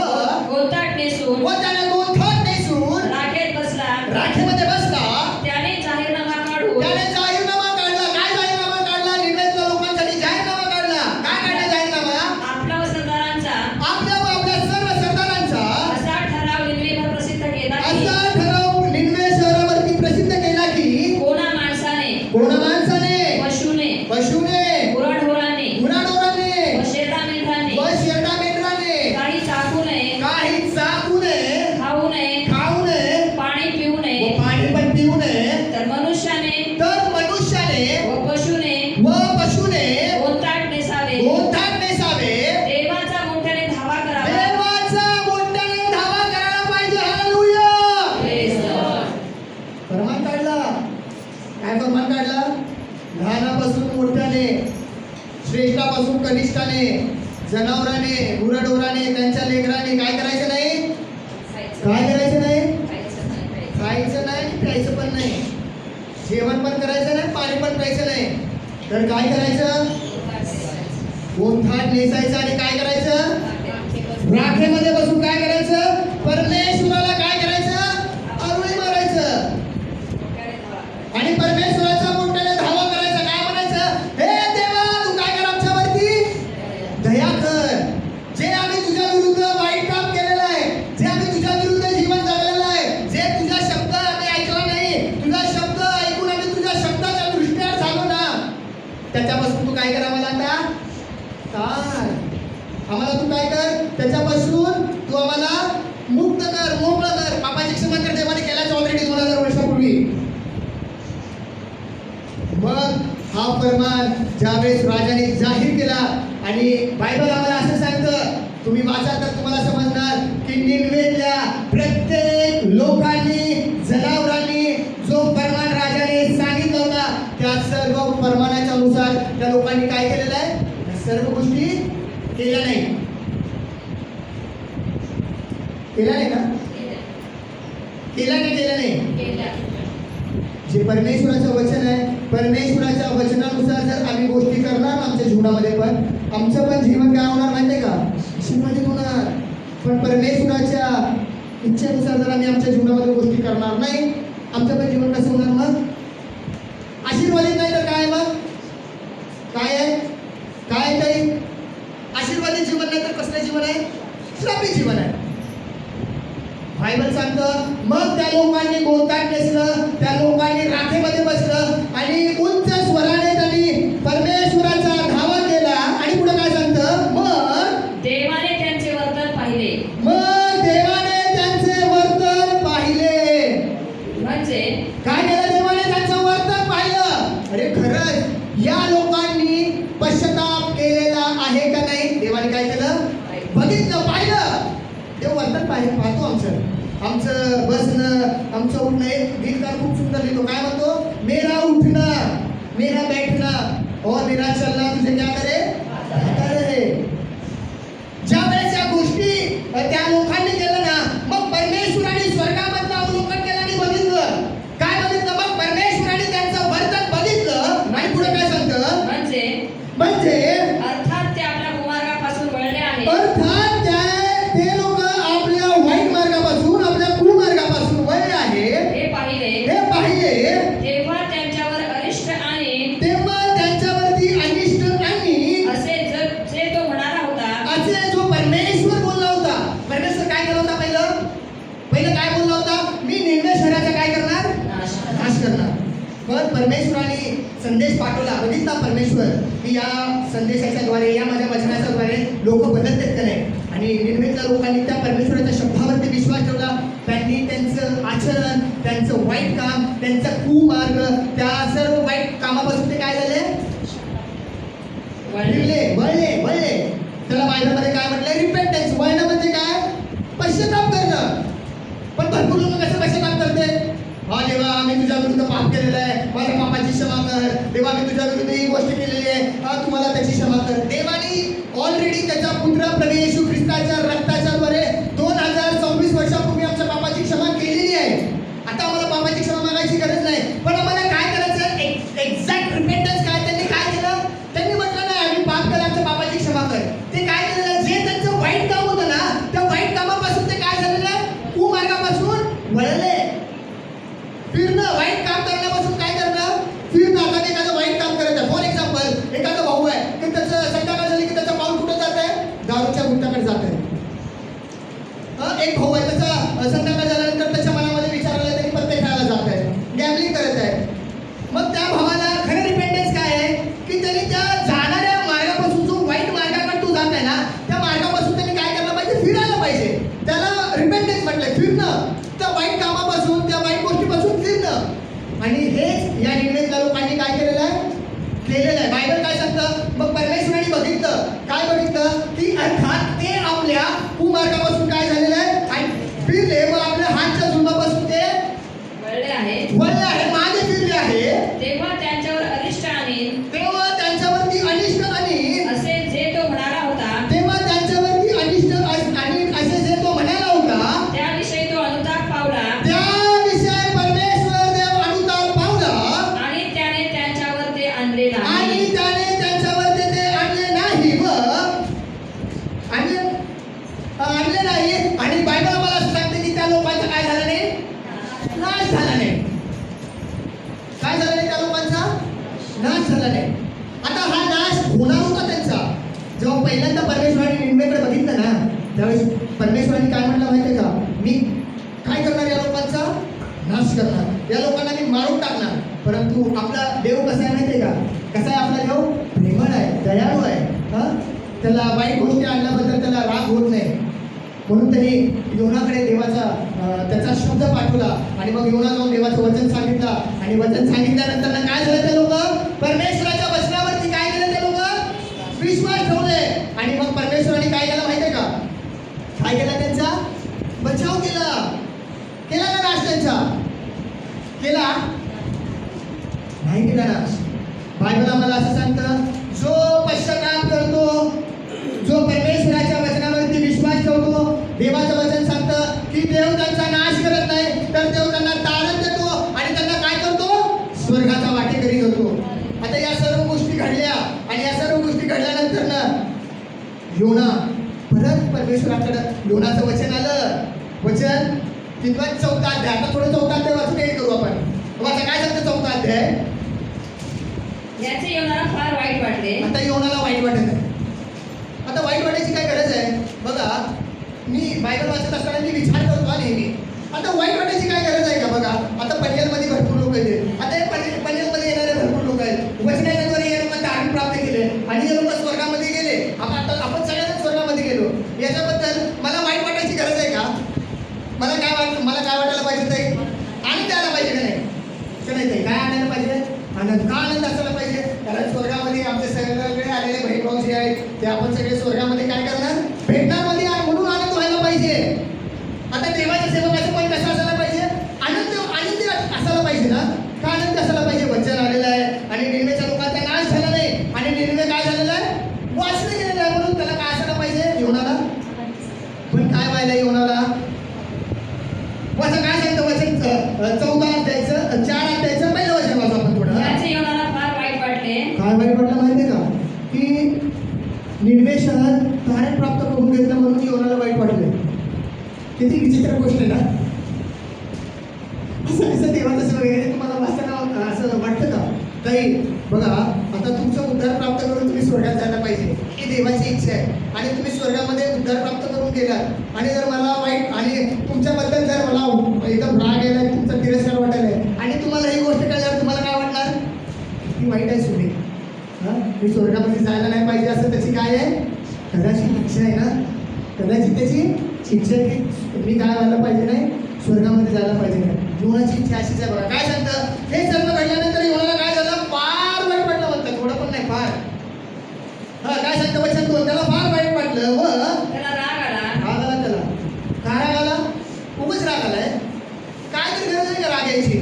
गोताट नेसून त्याने गोंधळ नेसून राखेत बसला. राखेमध्ये बसला. त्याने जाहीरनामा काढून त्याने जाहीरनामा काढला. काय जाहीरनामा काढला? निनिवेच्या लोकांसाठी जाहीरनामा काढला. काय काढला जाहीरनामा? आपला व सरदारांचा आपल्या व आपल्या सर्व सरदारांचा असा ठराव निनिवेवर प्रसिद्ध केला की असा ठराव निनिवे शहरावरती प्रसिद्ध केला की कोणा माणसाने, कोणा माणसाने, पशुने, पशुने, गुराढोराने गुराढोराने व शेरडा-मेंढराने व शेरडा-मेंढराने काही चाखू नये, काही चाखू नये, खाऊ नये, खाऊ नये पाणी पिऊ व नये, पाणी पण पिऊ नये. तर मनुष्याने व पशुने पशुने गोंताट नेसावे, गोंधळ नेसावे. देवाचा मोठ्याने धावा करावा. देवाचा मोठ्याने धावा करायला पाहिजे. हालेलुया. Praise the Lord. फरमान काढला. काय फरमान काढला? लहानापासून मोठ्याने, श्रेष्ठापासून कनिष्ठाने, जनावराने, गुराढोराने, त्यांच्या लेकराने काय करायचं नाही? काय करायचं नाही? खायचं नाही, प्यायचं पण नाही, जेवण पण करायचं नाही, पाणी पण प्यायचं नाही. तर काय करायचं? गोंधळ नेसायचं. आणि काय करायचं? राखेमध्ये बसून काय करायचं? परमेश्वराला काय करायचं? आरोळी मारायचं. आणि परमेश्वराचा मोठ्याने धावा करायचा. काय म्हणायचं? हे देवा, तू काय कर आमच्यावरती? दया कर. जे आम्ही तुझ्या विरुद्ध वाईट काम केलेलं आहे, जे आम्ही तुझ्या विरुद्ध जीवन जगलेलं आहे, जे तुझा शब्द आम्ही ऐकला नाही, तुझा शब्द ऐकून आम्ही तुझ्या शब्दाच्या दृष्टीने झालो ना, त्याच्यापासून तू काय कर आम्हाला आता? काय आम्हाला तू काय कर? त्याच्यापासून तू आम्हाला मुक्त कर, मोकळं कर. पापाची क्षमा कर. देवाने केल्याच ऑलरेडी 2000 वर्षापूर्वी. मग हा फरमान ज्यावेळेस राजाने जाहीर केला, आणि बायबल आम्हाला असं सांगतं, तुम्ही वाचा तर तुम्हाला समजणार की निनिवेतल्या प्रत्येक लोकांनी, जनावरांनी जो फरमान राजाने सांगितला होता, त्या सर्व फरमानाच्या अनुसार त्या लोकांनी काय केलेलं आहे? त्या सर्व गोष्टी केल्या नाही. केल्या नाही ना? केला नाही केला नाही? केल्या. जे परमेश्वराचं वचन आहे, परमेश्वराच्या वचनानुसार जर आम्ही गोष्टी करणार ना आमच्या जीवनामध्ये पण, आमचं पण जीवन काय होणार माहिती आहे का? आशीर्वादित होणार. पण परमेश्वराच्या इच्छेनुसार जर आम्ही आमच्या जीवनामध्ये गोष्टी करणार नाही, आमचं पण जीवन कसं होणार मग? आशीर्वादित नाही तर काय मग? काय आहे? काय काही आशीर्वादित जीवन नाही तर कसलं जीवन आहे? श्रापित जीवन आहे. बायबल सांगतं मग त्या लोकांनी गोंताट नेसलं, त्या लोकांनी राखेमध्ये बसलं आणि उच्च स्वराने त्यांनी परमेश्वराचा धावा केला. आणि पुढे काय सांगतं? मग देवाने त्यांचे वर्तन पाहिले. मग देवाने त्यांचे वर्तन पाहिले. म्हणजे काय केलं? देवाने त्यांचं वर्तन पाहिलं. अरे खरंच या लोकांनी पश्चाताप केलेला आहे का नाही? देवाने काय केलं? बघितलं, पाहिलं. देव वर्तन पाहतो आमचं बसणं, आमचं उठणं. एक गीतकार खूप सुंदर लिहितो, काय म्हणतो? मेरा उठना, मेरा बैठना और मेरा चलना तुझे क्या करे? करे. ज्या वेळेस या गोष्टी त्या लोकांनी केलं ना, मग परमेश्वराने स्वर्गामधलं अवलोकन केलं आणि बघितलं. काय बघितलं? मग परमेश्वराने त्यांचं वर्तन बघितलं. आणि पुढे काय सांगतं? म्हणजे अर्थात ते आपल्या कुमार्गापासून वळले आहेत. अर्थात ते लोक आपल्या वाईट मार्गापासून, आपल्या कुमार्गापासून वळले आहे. हे पाहिले. तेव्हा तेव्हा त्यांच्यावर अरिष्ट आणि त्यांच्यावरती अनिष्ट आणि असे जे तो म्हणाला होता. असे जो परमेश्वर बोलला होता. परमेश्वर काय केलं होता? पहिलं काय बोलला होता? मी निम्म्या शहराचा काय करणार? नाश करणार. पण परमेश्वराने संदेश पाठवला. बघितला परमेश्वर की या संदेशाच्या द्वारे, या माझ्या वचनाच्या द्वारे लोक बदलतात का नाही. आणि निम्म्याच्या लोकांनी त्या परमेश्वराच्या शब्दावरती विश्वास ठेवला. त्यांनी त्यांचं आचरण, त्यांचं वाईट काम, त्यांचा कुमार्ग, त्या सर्व वाईट कामापासून ते काय झाले? वळले. त्याला बायबलमध्ये काय म्हटलंय? रिपेंटन्स. वळणं म्हणजे काय? पश्चाताप करणं. पण भरपूर लोक कसं पश्चाताप करते? हा देवा, मी तुझ्या विरुद्ध पाप केलेलं आहे, माझ्या पापाची क्षमा कर. देवा, मी तुझ्या विरुद्ध ही गोष्ट केलेली आहे, हा तुम्हाला त्याची क्षमा कर. देवाने ऑलरेडी त्याच्या पुत्र प्रभू येशू ख्रिस्ताच्या रक्ताच्या द्वारे 2026 वर्षापूर्वी आमच्या पापाची क्षमा केलेली आहे. आता आम्हाला पापाची क्षमा मागायची गरज नाही. पण आम्हाला काय करायचं? एक्झॅक्ट रिपेंटन्स काय? त्यांनी काय केलं? त्यांनी म्हटलं नाही आम्ही पाप केलं, आमच्या पापाची क्षमा कर. ते काय केलेलं? जे त्यांचं वाईट काम होतं ना, त्या वाईट कामापासून ते काय झालेलं आहे? कुमार्गापासून वळले. फिरणं, वाईट काम करण्यापासून काय करणं? फिरणं. आता एखादं वाईट काम करत आहे. फॉर एक्झाम्पल, एखादा भाऊ आहे की त्याचं संध्याकाळ झाली की त्याचं पाऊल कुठं जात आहे? दारूच्या गुंडाकडे जात आहे. एक भाऊ आहे, त्याचा संध्याकाळ झाल्यानंतर त्याच्या मनामध्ये विचार आला, त्यांनी पत्ते खेळायला जात आहे, गॅमलिंग करत आहे. मग त्या भावाला खरं रिपेंटन्स काय आहे? की त्यांनी त्या जाणाऱ्या मार्गापासून, जो वाईट मार्गाकडे तो जात आहे ना, त्या मार्गापासून त्यांनी काय करायला पाहिजे? फिरायला पाहिजे. त्याला रिपेंटन्स म्हटलंय, फिरणं. त्या वाईट कामापासून, त्या वाईट गोष्टीपासून फिरणं. आणि हेच या निम्म्यातल्या लोकांनी काय केलेलं आहे? बायबल काय सांगतं? मग परमेश्वराने बघितलं. काय बघितलं? की अर्थात ते आपल्या कुमार्गापासून काय झालेलं आहे? आणि फिरले. मग आपल्या हातच्या जुंबापासून ते वळले आहेत. मागे फिरले आहे. तेव्हा त्यांच्यावर अरिष्ट आणि तेव्हा त्यांच्यावरती अनिष्ट आणि असे जे तो म्हणाला होता. तेव्हा त्यांच्यावरती अनिष्ट आणि असे जे तो म्हणाला होता, त्याविषयी तो अनुताप पावला. त्याविषयी परमेश्वर देव अनुताप पावला. आणि त्याने त्यांच्यावर ते आणले नाही. आणले नाही. आणि बायबल आम्हाला असं सांगते की त्या लोकांचा काय झालं नाही? नाश झाला नाही. काय झालं नाही? त्या लोकांचा नाश झाला नाही. आता हा नाश होणार होता त्यांचा. जेव्हा पहिल्यांदा परमेश्वराने निम्म्याकडे बघितलं ना, त्यावेळेस परमेश्वराने काय म्हटलं माहितीये का? मी काय करणार? या लोकांचा नाश करणार, या लोकांना मी मारून टाकणार. परंतु आपला देव कसा आहे माहितीये का? कसा आहे आपला देव? प्रेमळ आहे, दयाळू आहे. त्याला वाईट गोष्टी आणल्याबद्दल त्याला राग होत नाही. म्हणून त्यांनी योनाकडे देवाचा त्याचा शब्द पाठवला. आणि मग योना जाऊन देवाचं वचन सांगितलं. आणि वचन सांगितल्यानंतर काय झालं? ते लोक परमेश्वराच्या वचनावरती काय केलं? ते लोक विश्वास ठेवले. आणि मग परमेश्वराने काय केलं माहितीये का? काय केला? त्यांचा बचाव केला. का नाश त्यांचा? केला नाही केला नाश. बायबल आम्हाला असं सांगतं, जो पश्चाताप करतो, जो परमेश्वराच्या वचनावरती विश्वास ठेवतो, देवाचं वचन सांगतं की देव त्यांचा नाश करत नाही, तर देव त्यांना तारण देतो आणि त्यांना काय करतो? स्वर्गाचा वाटेकरी करतो. आता या सर्व गोष्टी घडल्या आणि या सर्व गोष्टी घडल्यानंतर ना योना परत परमेश्वराकडे योनाचं वचन आलं. वचन तिथं 4था अध्याय. आता थोडं 4था अध्याय वाचून एड करू आपण. वाचा काय सांगतं 4था अध्याय. याचे योनाला फार वाईट वाटले. आता योनाला वाईट वाटत आहे. आता वाईट वाटायची काय गरज आहे? बघा मी बायबल वाचत असताना मी विचार करतो हा नेहमी. आता वाईट वाटायची काय गरज आहे का? बघा आता पनवेलमध्ये भरपूर लोक आहेत. आता हे पनवेलमध्ये येणारे भरपूर लोक आहेत. वचनाद्वारे हे लोक तारण प्राप्त केले आणि हे लोक स्वर्गामध्ये गेले. आपण सगळ्यांना स्वर्गामध्ये गेलो. याच्याबद्दल मला वाईट वाटायची गरज आहे का? मला काय वाटायला पाहिजे ताई? आनंद आला पाहिजे का नाही? का नाही ताई? काय आणायला पाहिजे? आनंद. का आनंद असायला पाहिजे? कारण स्वर्गामध्ये आमचे सगळे आलेले बहीण भाऊ जे आहेत ते आपण सगळे स्वर्गामध्ये काय करणार? भेटणार मध्ये म्हणून आनंद व्हायला पाहिजे. आता देवाच्या सेवकाचं पण कसं असायला पाहिजे? आनंदी असायला पाहिजे ना? का आनंद असायला पाहिजे? वचन आलेलं आहे आणि निनिवेच्या लोकांचा नाश झाला नाही आणि निनिवे काय झालेलं आहे? वाचलं गेलेलं आहे. म्हणून त्याला काय असायला पाहिजे? योनाला. पण काय व्हायला योनाला? वचन काय सांगतं? वचन 14 अध्यायचं 4 अध्यायचं पहिलं वचन वाचू आपण थोडं. याचे योनाला फार वाईट वाटले. काय वाईट वाटलं माहितीये का? की निनिवे शहर तारण प्राप्त करून घेतलं म्हणून योनाला वाईट वाटलं. किती विचित्र गोष्ट आहे ना? असं देवाचं सेवा वगैरे तुम्हाला वाचताना असं वाटतं का? काही बघा आता तुमचं उद्धार प्राप्त करून तुम्ही स्वर्गात जायला पाहिजे ही देवाची इच्छा आहे आणि तुम्ही स्वर्गामध्ये उद्धार प्राप्त करून गेलात आणि जर मला वाईट आणि तुमच्याबद्दल जर मला एकदम राग यायला तुमचा तिरस्कार वाटायला आणि तुम्हाला ही गोष्ट कळल्यावर तुम्हाला काय वाटणार? ही वाईट आहे सुने. मी स्वर्गामध्ये जायला नाही पाहिजे असं त्याची काय आहे? कदाचित इच्छा आहे ना? कदाचित त्याची इच्छा आहे की मी काय व्हायला पाहिजे नाही? स्वर्गामध्ये जायला पाहिजे नाही. योनाची इच्छा अशीच आहे. बघा काय सांगतं? हे सर्व घडल्यानंतर योनाला काय झालं? फार वाईट वाटलं म्हणतात. थोडं पण नाही फार. काय सांगतं वचन 2? त्याला फार वाईट वाटलं व त्याला राग आला. राग आला त्याला. का राग आला? खूपच राग आलाय. काय तर गरज आहे का राग यायची?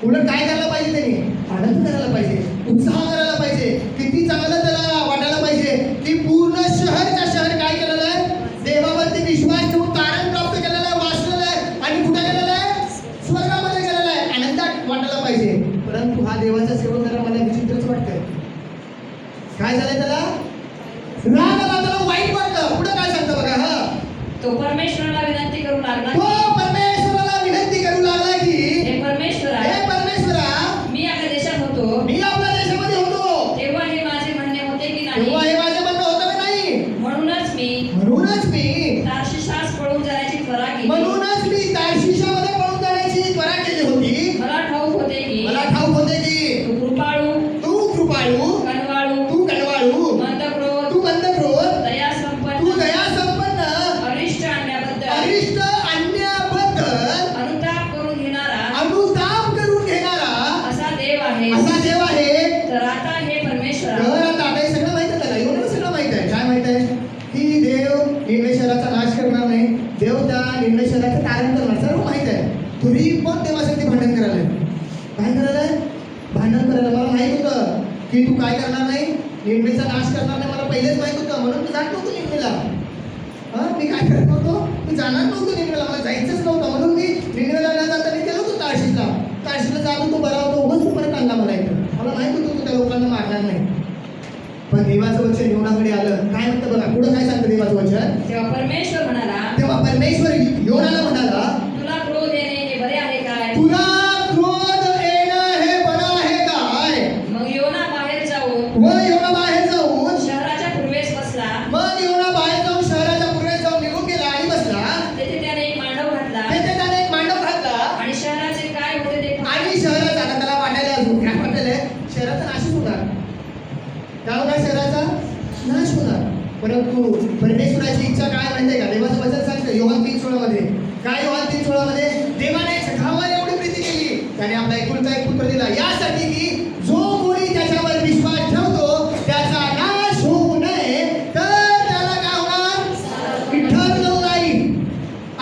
उलट काय करायला पाहिजे त्यांनी? आनंद करायला पाहिजे, उत्साह करायला पाहिजे. किती चांगलं त्याला वाटायला पाहिजे की पूर्ण शहरच्या शहर काय केलेलं आहे? देवावरती विश्वास ठेवून तारण प्राप्त केलेलं आहे, वाचलेलं आहे आणि कुठे गेलेलं आहे? स्वर्गामध्ये गेलेलं आहे. आनंदात वाटायला पाहिजे. परंतु हा देवाचा सेवक जरा मला विचित्रच वाटतंय. काय झालंय त्याला? राग आला, त्याला वाईट वाटलं. पुढे काय सांगतं बघा. तो परमेश्वराला विनंती करू लागला तो की परमेश्वराला विनंती करू लागला की हे परमेश्वरा, हे परमेश्वरा, मी आपल्या देशात होतो मी आपल्या देशामध्ये होतो तेव्हा हे माझे म्हणणे होते की तेव्हा नाही? हे माझं म्हणणं होतं की नाही? म्हणूनच मी तार्शिशास पळून जाण्याची त्वरा केली. म्हणूनच मी तार्शिशामध्ये पळून जाण्याची त्वरा केली होती. मला ठाऊक होते की तू कृपाळू, कृपाळू, कनवाळू, तू कनवाळू, मंदक्रोध, तू मंदक्रोध, तू दयासंपन्न, दयासंपन्न, अरिष्ट आणण्याबद्दल अरिष्ट आणण्याबद्दल अनुताप करून घेणारा अनुताप करून घेणारा असा देव आहे. असा देव आहे. तर आता हे परमेश्वरा, तर आता हे सगळं माहित आहे त्याला. एवढं सगळं माहित आहे. काय माहित आहे? की देव निनिवे शहराचा नाश करणार नाही. देव त्या निनिवे शहराचं तारण करणार. सर्व माहित आहे. तरी पण देवासाठी भांडण करायला. काय करायला? भांडण करायला. मला माहित होतं की तू काय करणार नाही? निनिवेचा नाश करणार नाही. मला पहिलेच माहित होतं. म्हणून मी जात नव्हतो निनिवेला. मी काय करत नव्हतो? मी जाणार नव्हतो निनिवेला. मला जायचंच नव्हतं. म्हणून मी निनिवेला न जाता मी गेलो होतो तार्शिशला. तार्शिशला जाऊन तो बरा होतो. उगाच तू परत आणला मला इथं. मला माहित होतं तू त्या लोकांना मारणार नाही. पण देवाचं वचन योनाकडे आलं. काय म्हणतं बघा. पुढे काय सांगतं देवाचं वचन? तेव्हा परमेश्वर म्हणाला, तेव्हा परमेश्वर योनाला म्हणाला, तुला क्रोध येणे हे बरे आहे काय? तुला क्रोध येणं हे बरं आहे काय? मग योना बाहेर जाऊन व योना बाहेर जाऊन शहराच्या पूर्वेस बसला. मग योना बाहेर जाऊन शहराच्या पूर्वेस जाऊन निघून गेला आणि बसला. तेथे त्याने एक मांडव घातला तेथे त्याने एक मांडव घातला आणि शहराचे काय होते ते आणि शहराचा आता त्याला वाटायला अजून काय वाटायलंय? शहराचा नाशच होणार. त्यामुळे शहराचा नाश होणार. परंतु परमेश्वराची इच्छा काय माहितीये का? देवाचं वचन सांगतं योहान 3:16 मध्ये. काय योहान 3:16 मध्ये? देवाने जगावर एवढी प्रीती केली त्याने आपला एकुलता एक पुत्र दिला यासाठी की जो कोणी त्याच्यावर विश्वास ठेवतो त्याचा नाश होऊ नये तर त्याला काय होणार? इटर्नल लाईफ,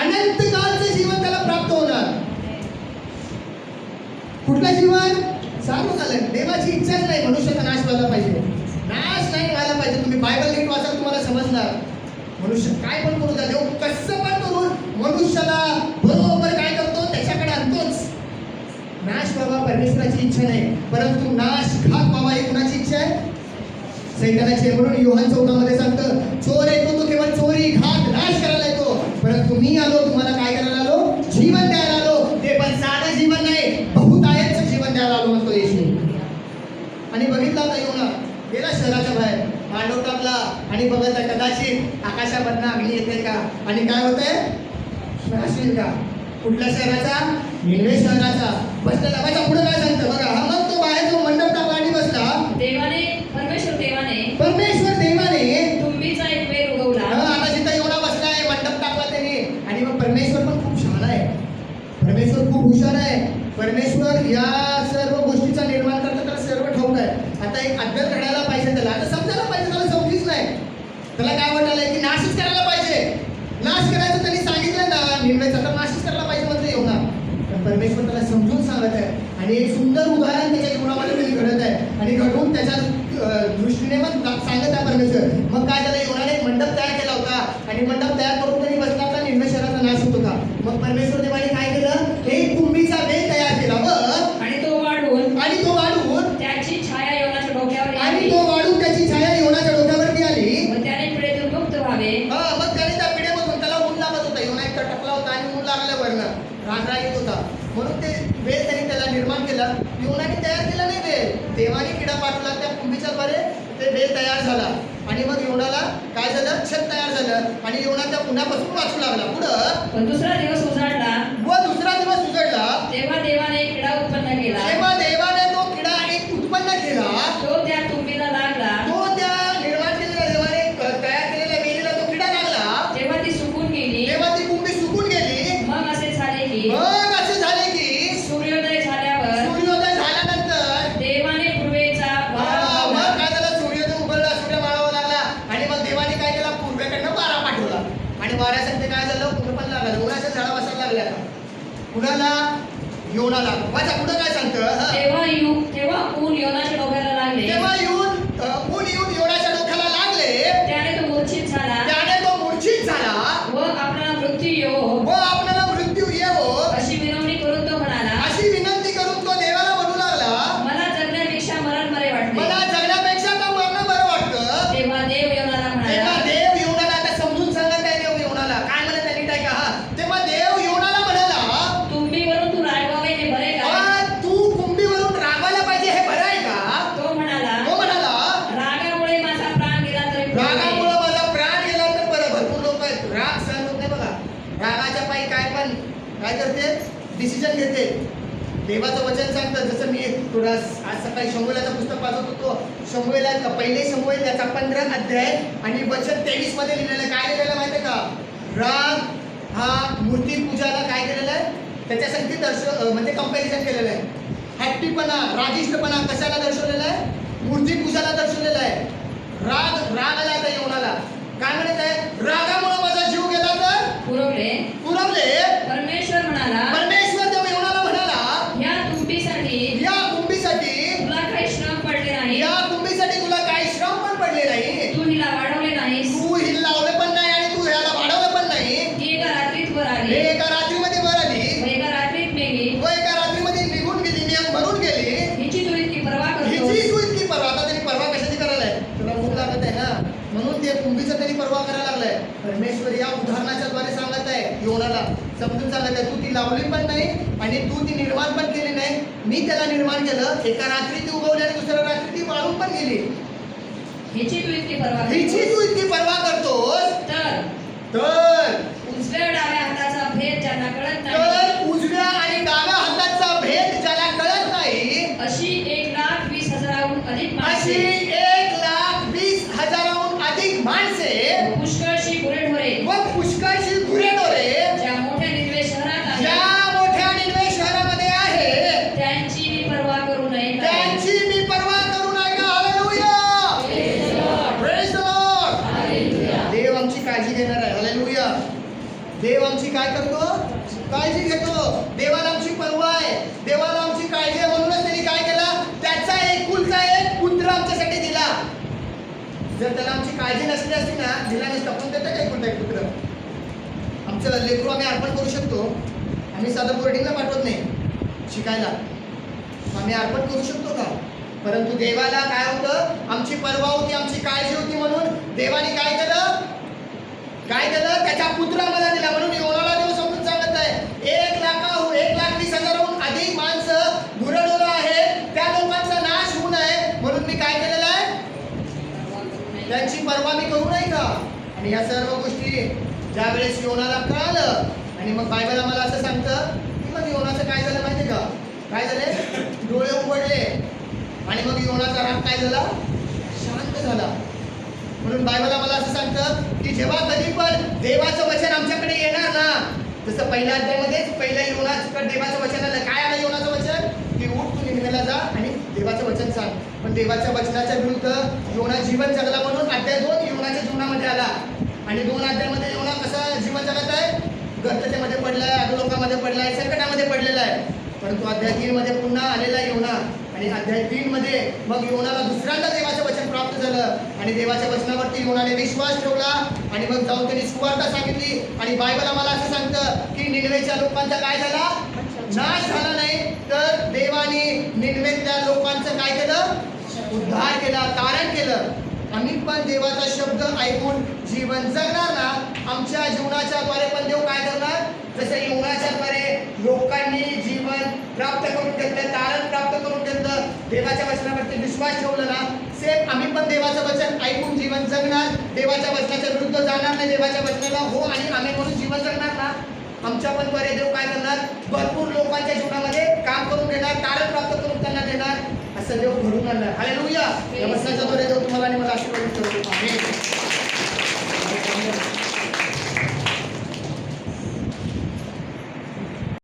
अनंत काळचं जीवन त्याला प्राप्त होणार. कुठलं जीवन? सांगून आलं. देवाची इच्छाच नाही मनुष्याचा नाश व्हायला पाहिजे. नाश नाही व्हायला पाहिजे. तुम्ही बायबल नीट वाचा तुम्हाला समजणार. मनुष्य काय पण करू द्या, देव कसं पण करून मनुष्याला बरोबर काय करतो त्याच्याकडे परमेश्वराची इच्छा नाही, परंतु नाश घात व्हावा ही कुणाची इच्छा आहे? सैतानाची. म्हणून योहान 14 सांगतं, चोर येतो तो केवळ चोरी घात नाश करायला येतो, परंतु मी आलो तुम्हाला काय करायला आलो? जीवन द्यायला आलो. ते पण साधं जीवन नाही, बहुतायतचं जीवन द्यायला आलो म्हणतो येशू. आणि बघितला होता योना गेला शहराच्या बाहेर, मांडव टाकला आणि बघत आहे कदाचित आकाशामधनं अग्नी येते का आणि काय होतंय असेल का. कुठल्या शहराचा? निनवे शहराचा. बसलेला माझ्या पुढे काय सांगतं बघा. हा मग तो बाहेर जो मंडप टाकला आणि बसला. परमेश्वर देवाने तुंबीचा एक वेल उगवला. आता जिथं योना बसलाय मंडप टाकला त्याने. आणि मग परमेश्वर पण खूप छान आहे, परमेश्वर खूप हुशार आहे. परमेश्वर या सर्व गोष्टीचा निर्माण करतात, त्याला सर्व ठाऊक आहे. आता एक अद्भुत घडायला पाहिजे त्याला, आता समजायला पाहिजे, त्याला समजीच नाही. त्याला काय वाटायला की नाशच करायला पाहिजे, नाश करायचं त्यांनी सांगितलं ना निर्णयाचा, तर नाशच करायला पाहिजे म्हटलं योना. पण परमेश्वर त्याला समजून सांगत आहे आणि एक सुंदर उदाहरण त्याच्या जीवनामध्ये त्यांनी घडत आहे आणि घडून त्याच्या दृष्टीने पण सांगत आहे परमेश्वर. मग काय झालं, योनाने एक मंडप तयार केला होता आणि मंडप तयार करून त्यांनी बसला होता, निर्णय शहराचा नाश होत होता. मग परमेश्वर देवाने काय केलं, एक कुंभीचा वेल तयार केला आणि तो वाढून त्याची छाया योनाच्या डोक्यावर आणि तो वाढून त्याची छाया योनाच्या डोक्यावरती आली. व त्याने पिढेतून मुक्त व्हावे. मग त्याने त्या पिढेमधून त्याला ऊन लागत होता, योना एक टकला होता आणि ऊन लागल्या वरनं राग येत होता, म्हणून ते वेल त्यांनी त्याला निर्माण केला. योनाने तयार केला नाही वेल, देवाने किडा पाठवला त्या कुंभीच्या द्वारे ते वेल तयार झाला. आणि मग योनाला काय झालं, छत तयार झालं आणि योना त्या उन्हापासून वाचू लागला. पुढं पण दुसरा दिवस उजाडला व दुसरा दिवस उजडला, तेव्हा देवाने एक किडा उत्पन्न केला. तेव्हा देवाने तो किडा एक उत्पन्न केला. तो त्या तुंबीला लागला. तो त्या निर्माण केलेल्या देवाने तयार केलेल्या वेलीला तो किडा लागला. तेव्हा ती सुकून गेली. तेव्हा ती कुंभी सुकून गेली. मग असे झाले की सूर्योदय झाल्यानंतर देवाने पूर्वेचा मग काय झालं, सूर्योदय उगवला, सूर्य माळावा लागला आणि मग देवाने काय केला, पूर्वेकडनं वारा पाठवला आणि वाऱ्यासाठी काय झालं, पुढे पण लागलं, उन्हाच्या झाडा बसायला लागल्या. कुणाला? योनाला. माझ्या पुढे काय सांगतं, तेव्हा ऊन योनाच्या डोक्याला लागले. तेव्हा ऊन येऊन योनाच्या डोक्याला लागले. त्याने तो मूर्छित झाला व आपल्याला मृत्यू येवो आपल्याला मृत्यू येवो अशी विनवणी करून तो म्हणाला. अशी विनंती करून तो देवाला म्हणू लागला, मला जगण्यापेक्षा मरण बरे मला वाटते. जगण्यापेक्षा तर मरणं बरं वाटतं. तेव्हा देव योनाला तेव्हा म्हणाला. देव योनाला, आता समजून सांगत आहे देव योनाला काय म्हणत आहे, नीट आहे का? तेव्हा देव योनाला म्हणाला, तुंबीवरून तू रागवावे हे बरे का? तू कुंभीवरून रागवायला पाहिजे हे बरं आहे का? तो म्हणाला, रागामुळे माझा प्राण गेला तरी पुरे. रागामुळे माझा प्राण गेला तर बरं. भरपूर लोक आहेत राग सहन होत नाही बघा, रागाच्या पायी काय करते, डिसिजन घेते. देवाचं वचन सांगतं, जसं मी थोडा आज सकाळी शमूएलाचं पुस्तक वाचत होतो, शमूएल पहिले शमूएल त्याचा 15 अध्याय आणि वचन 23 मध्ये लिहिलेलं काय लिहिलेलं माहिती आहे का? राग हा मूर्ती पूजाला काय केलेलं आहे, त्याच्यासाठी म्हणजे कंपॅरिझन केलेलं आहे. हॅप्पीपणा, रागिष्टपणा कशाला दर्शवलेला आहे, मूर्ती पूजाला दर्शवलेला आहे. राग आला आता योनाला, काय म्हणत आहे, रागामुळे माझा जीव गेला तर पुरवले. परमेश्वर देव योनाला म्हणाला, या कुंभीसाठी तुला काही श्रम पडले नाही. या कुंभीसाठी तुला काही श्रम पण पडले नाही, तू हिला वाढवले नाहीस. तू हिला लावलं पण नाही आणि तू ह्याला वाढवलं पण नाही. ती एका रात्रीत वर हे आली एका रात्रीमध्ये वर आली व एका रात्रीत मेली. व एका रात्रीमध्ये निघून गेली, नियम भरून गेली. हिची तू इतकी पर्वा करतो. हिची तू इतकी पर्वा, आता त्यांनी पर्वा कशाची करायला आहे, तुला भूक लागत आहे ना, म्हणून ते कुंभीचं त्यांनी पर्वा करायला लागलाय. परमेश्वर या उदाहरणाच्या द्वारे सांगत आहे योनाला, समजून सांगत आहे, तू ती लावली पण नाही आणि तू ती निर्माण पण केली नाही, मी त्याला निर्माण केलं. एका रात्री ती उगवली आणि दुसऱ्या रात्री ती वाळून पण गेली. हिची तू इतकी पर्वा करतोस तर उजव्या डाव्या हाताचा भेद ज्यांना कळत नाही, तर उजव्या आणि डाव्या हाताचा भेद ज्याला कळत नाही, अशी 1,20,000हून अधिक माणसे, 1,20,000हून अधिक माणसे पुष्कळशी गुरेढोरे व पुष्कळशी गुरेढोरे ज्या मोठ्या निनवे शहरात आहे, ज्या मोठ्या निनवे शहरामध्ये आहे, त्यांची मी पर्वा करू नये. त्यांची मी पर्वा करू नये का? Hallelujah, praise the lord. देव आमची काळजी घेणार आहे. हालेलुया. देव आमची काय करतो, काळजी घेतो. देवाला आमची पर्वा आहे, देवाला आमची काळजी आहे, म्हणूनच त्यांनी काय केलं, त्याचा एकुलता एक पुत्र आमच्यासाठी दिला. जर त्याला आमची काळजी नसली असती ना, दिला नसता, पण देता काय एकुलता एक पुत्र. आमचं लेकरू आम्ही अर्पण करू शकतो, आम्ही साधं बोर्डिंगला पाठवत नाही शिकायला. आम्ही अर्पण करू शकतो का? परंतु देवाला काय होतं, आमची पर्वा होती, आमची काळजी होती, म्हणून देवाने काय केलं, त्याच्या पुत्र आम्हाला दिला. म्हणून योनाला देव समजून सांगत आहे 1,20,000 अधिक माणसं भुरडोला आहे, त्या लोकांचा नाश होऊ नये म्हणून मी काय केलेलं आहे, त्यांची पर्वा मी करू नये का? आणि या सर्व गोष्टी ज्या वेळेस योनाला कळालं, आणि मग बायबल आम्हाला असं सांगतं की मग योनाचं काय झालं माहिती का, काय झाले, डोळे उघडले आणि मग योनाचा राग काय झाला, शांत झाला. म्हणून बायबल आम्हाला असं सांगतं की जेव्हा कधी पण देवाचं वचन आमच्याकडे येणार ना, जसं पहिल्या अध्यायामध्येच पहिल्या योनाकडे देवाचं वचन आलं, काय आलं योनाचं वचन, की उठ तू निघायला जा आणि देवाचं वचन सांग. पण देवाच्या वचनाच्या विरुद्ध योना जीवन जगला, म्हणून अध्याय 2 योनाच्या जीवनामध्ये आला. आणि 2 अध्यायामध्ये योना कसं जीवन जगत आहे, गर्ततेमध्ये पडलाय, अधोलोकामध्ये पडलाय, संकटामध्ये पडलेला आहे. परंतु अध्याय 3 मध्ये पुन्हा आलेला योना, आणि अध्याय 3 मध्ये मग योनाला दुसऱ्यांदा देवाचं वचन प्राप्त झालं, आणि देवाच्या वचनावरती योनाने विश्वास ठेवला, आणि मग जाऊन त्यांनी सुवार्ता सांगितली. आणि बायबल आम्हाला असं सांगतं की निनवेच्या लोकांचा काय झाला, नाश झाला नाही, तर देवाने निनवेतल्या लोकांचं काय केलं, उद्धार केला, तारण केलं. आम्ही पण देवाचा शब्द ऐकून जीवन जगणार ना, आमच्या जीवनाच्या द्वारे पण देव काय करणार, जसं योनाच्या द्वारे लोकांनी जीवन प्राप्त करून घेतलं, तारण प्राप्त करून घेतलं, देवाच्या वचनावरती विश्वास ठेवला ना, सेम आम्ही पण देवाचं वचन ऐकून जीवन जगणार, देवाच्या वचनाच्या विरुद्ध जाणार नाही, देवाच्या वचनाला हो आणि आम्ही म्हणून जीवन जगणार ना, आमच्या पण द्वारे देव काय करणार, भरपूर लोकांच्या जीवनामध्ये काम करून घेणार, तारण प्राप्त करून त्यांना देणार, असं देव घडून आणणार. हालेलुया. या वचनाच्या द्वारे देव तुम्हाला आणि मला आशीर्वाद करतो. आमेन.